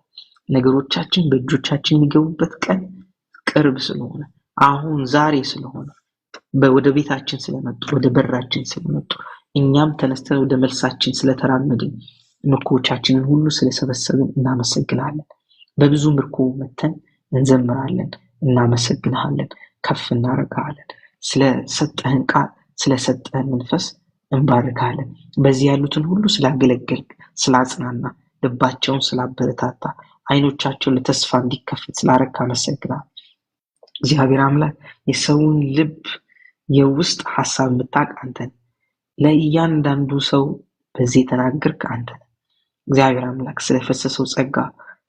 ነገሮቻችን በእጆቻችን የሚገቡበት ቀን ቅርብ ስለሆነ አሁን ዛሬ ስለሆነ ወደ ቤታችን ስለመጡ ወደ በራችን ስለመጡ እኛም ተነስተን ወደ መልሳችን ስለተራመድን ምርኮቻችንን ሁሉ ስለሰበሰብን እናመሰግናለን። በብዙ ምርኮ መተን እንዘምራለን፣ እናመሰግናለን፣ ከፍ እናደርጋለን። ስለሰጠህን ቃል ስለሰጠህን መንፈስ እንባርካለን። በዚህ ያሉትን ሁሉ ስላገለገልክ፣ ስላጽናና፣ ልባቸውን ስላበረታታ፣ አይኖቻቸውን ለተስፋ እንዲከፈት ስላረካ አመሰግናለሁ። እግዚአብሔር አምላክ የሰውን ልብ የውስጥ ሐሳብ የምታውቅ አንተ ነህ። ለእያንዳንዱ ሰው በዚህ የተናገርክ አንተ ነህ። እግዚአብሔር አምላክ ስለፈሰሰው ጸጋ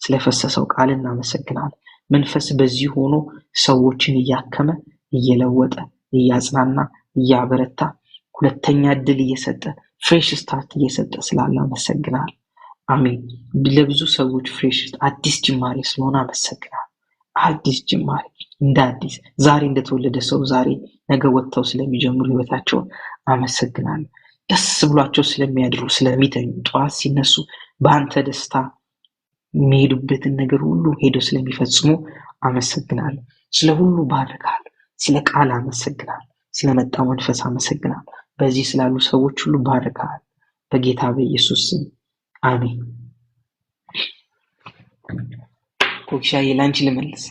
ስለፈሰሰው ቃል እናመሰግናለን። መንፈስ በዚህ ሆኖ ሰዎችን እያከመ እየለወጠ እያጽናና እያበረታ ሁለተኛ እድል እየሰጠ ፍሬሽ ስታርት እየሰጠ ስላለ አመሰግናለሁ። አሜን። ለብዙ ሰዎች ፍሬሽ አዲስ ጅማሬ ስለሆነ አመሰግናለሁ። አዲስ ጅማሬ እንደ አዲስ ዛሬ እንደተወለደ ሰው ዛሬ ነገ ወጥተው ስለሚጀምሩ ህይወታቸውን አመሰግናለሁ። ደስ ብሏቸው ስለሚያድሩ ስለሚተኙ ጠዋት ሲነሱ በአንተ ደስታ የሚሄዱበትን ነገር ሁሉ ሄደው ስለሚፈጽሙ አመሰግናለሁ። ስለ ሁሉ ባርካለሁ። ስለ ቃል አመሰግናለሁ። ስለመጣው መንፈስ አመሰግናለሁ። በዚህ ስላሉ ሰዎች ሁሉ ባርካለሁ። በጌታ በኢየሱስ ስም አሜን። ኮክሻዬ ላንቺ ልመልስ።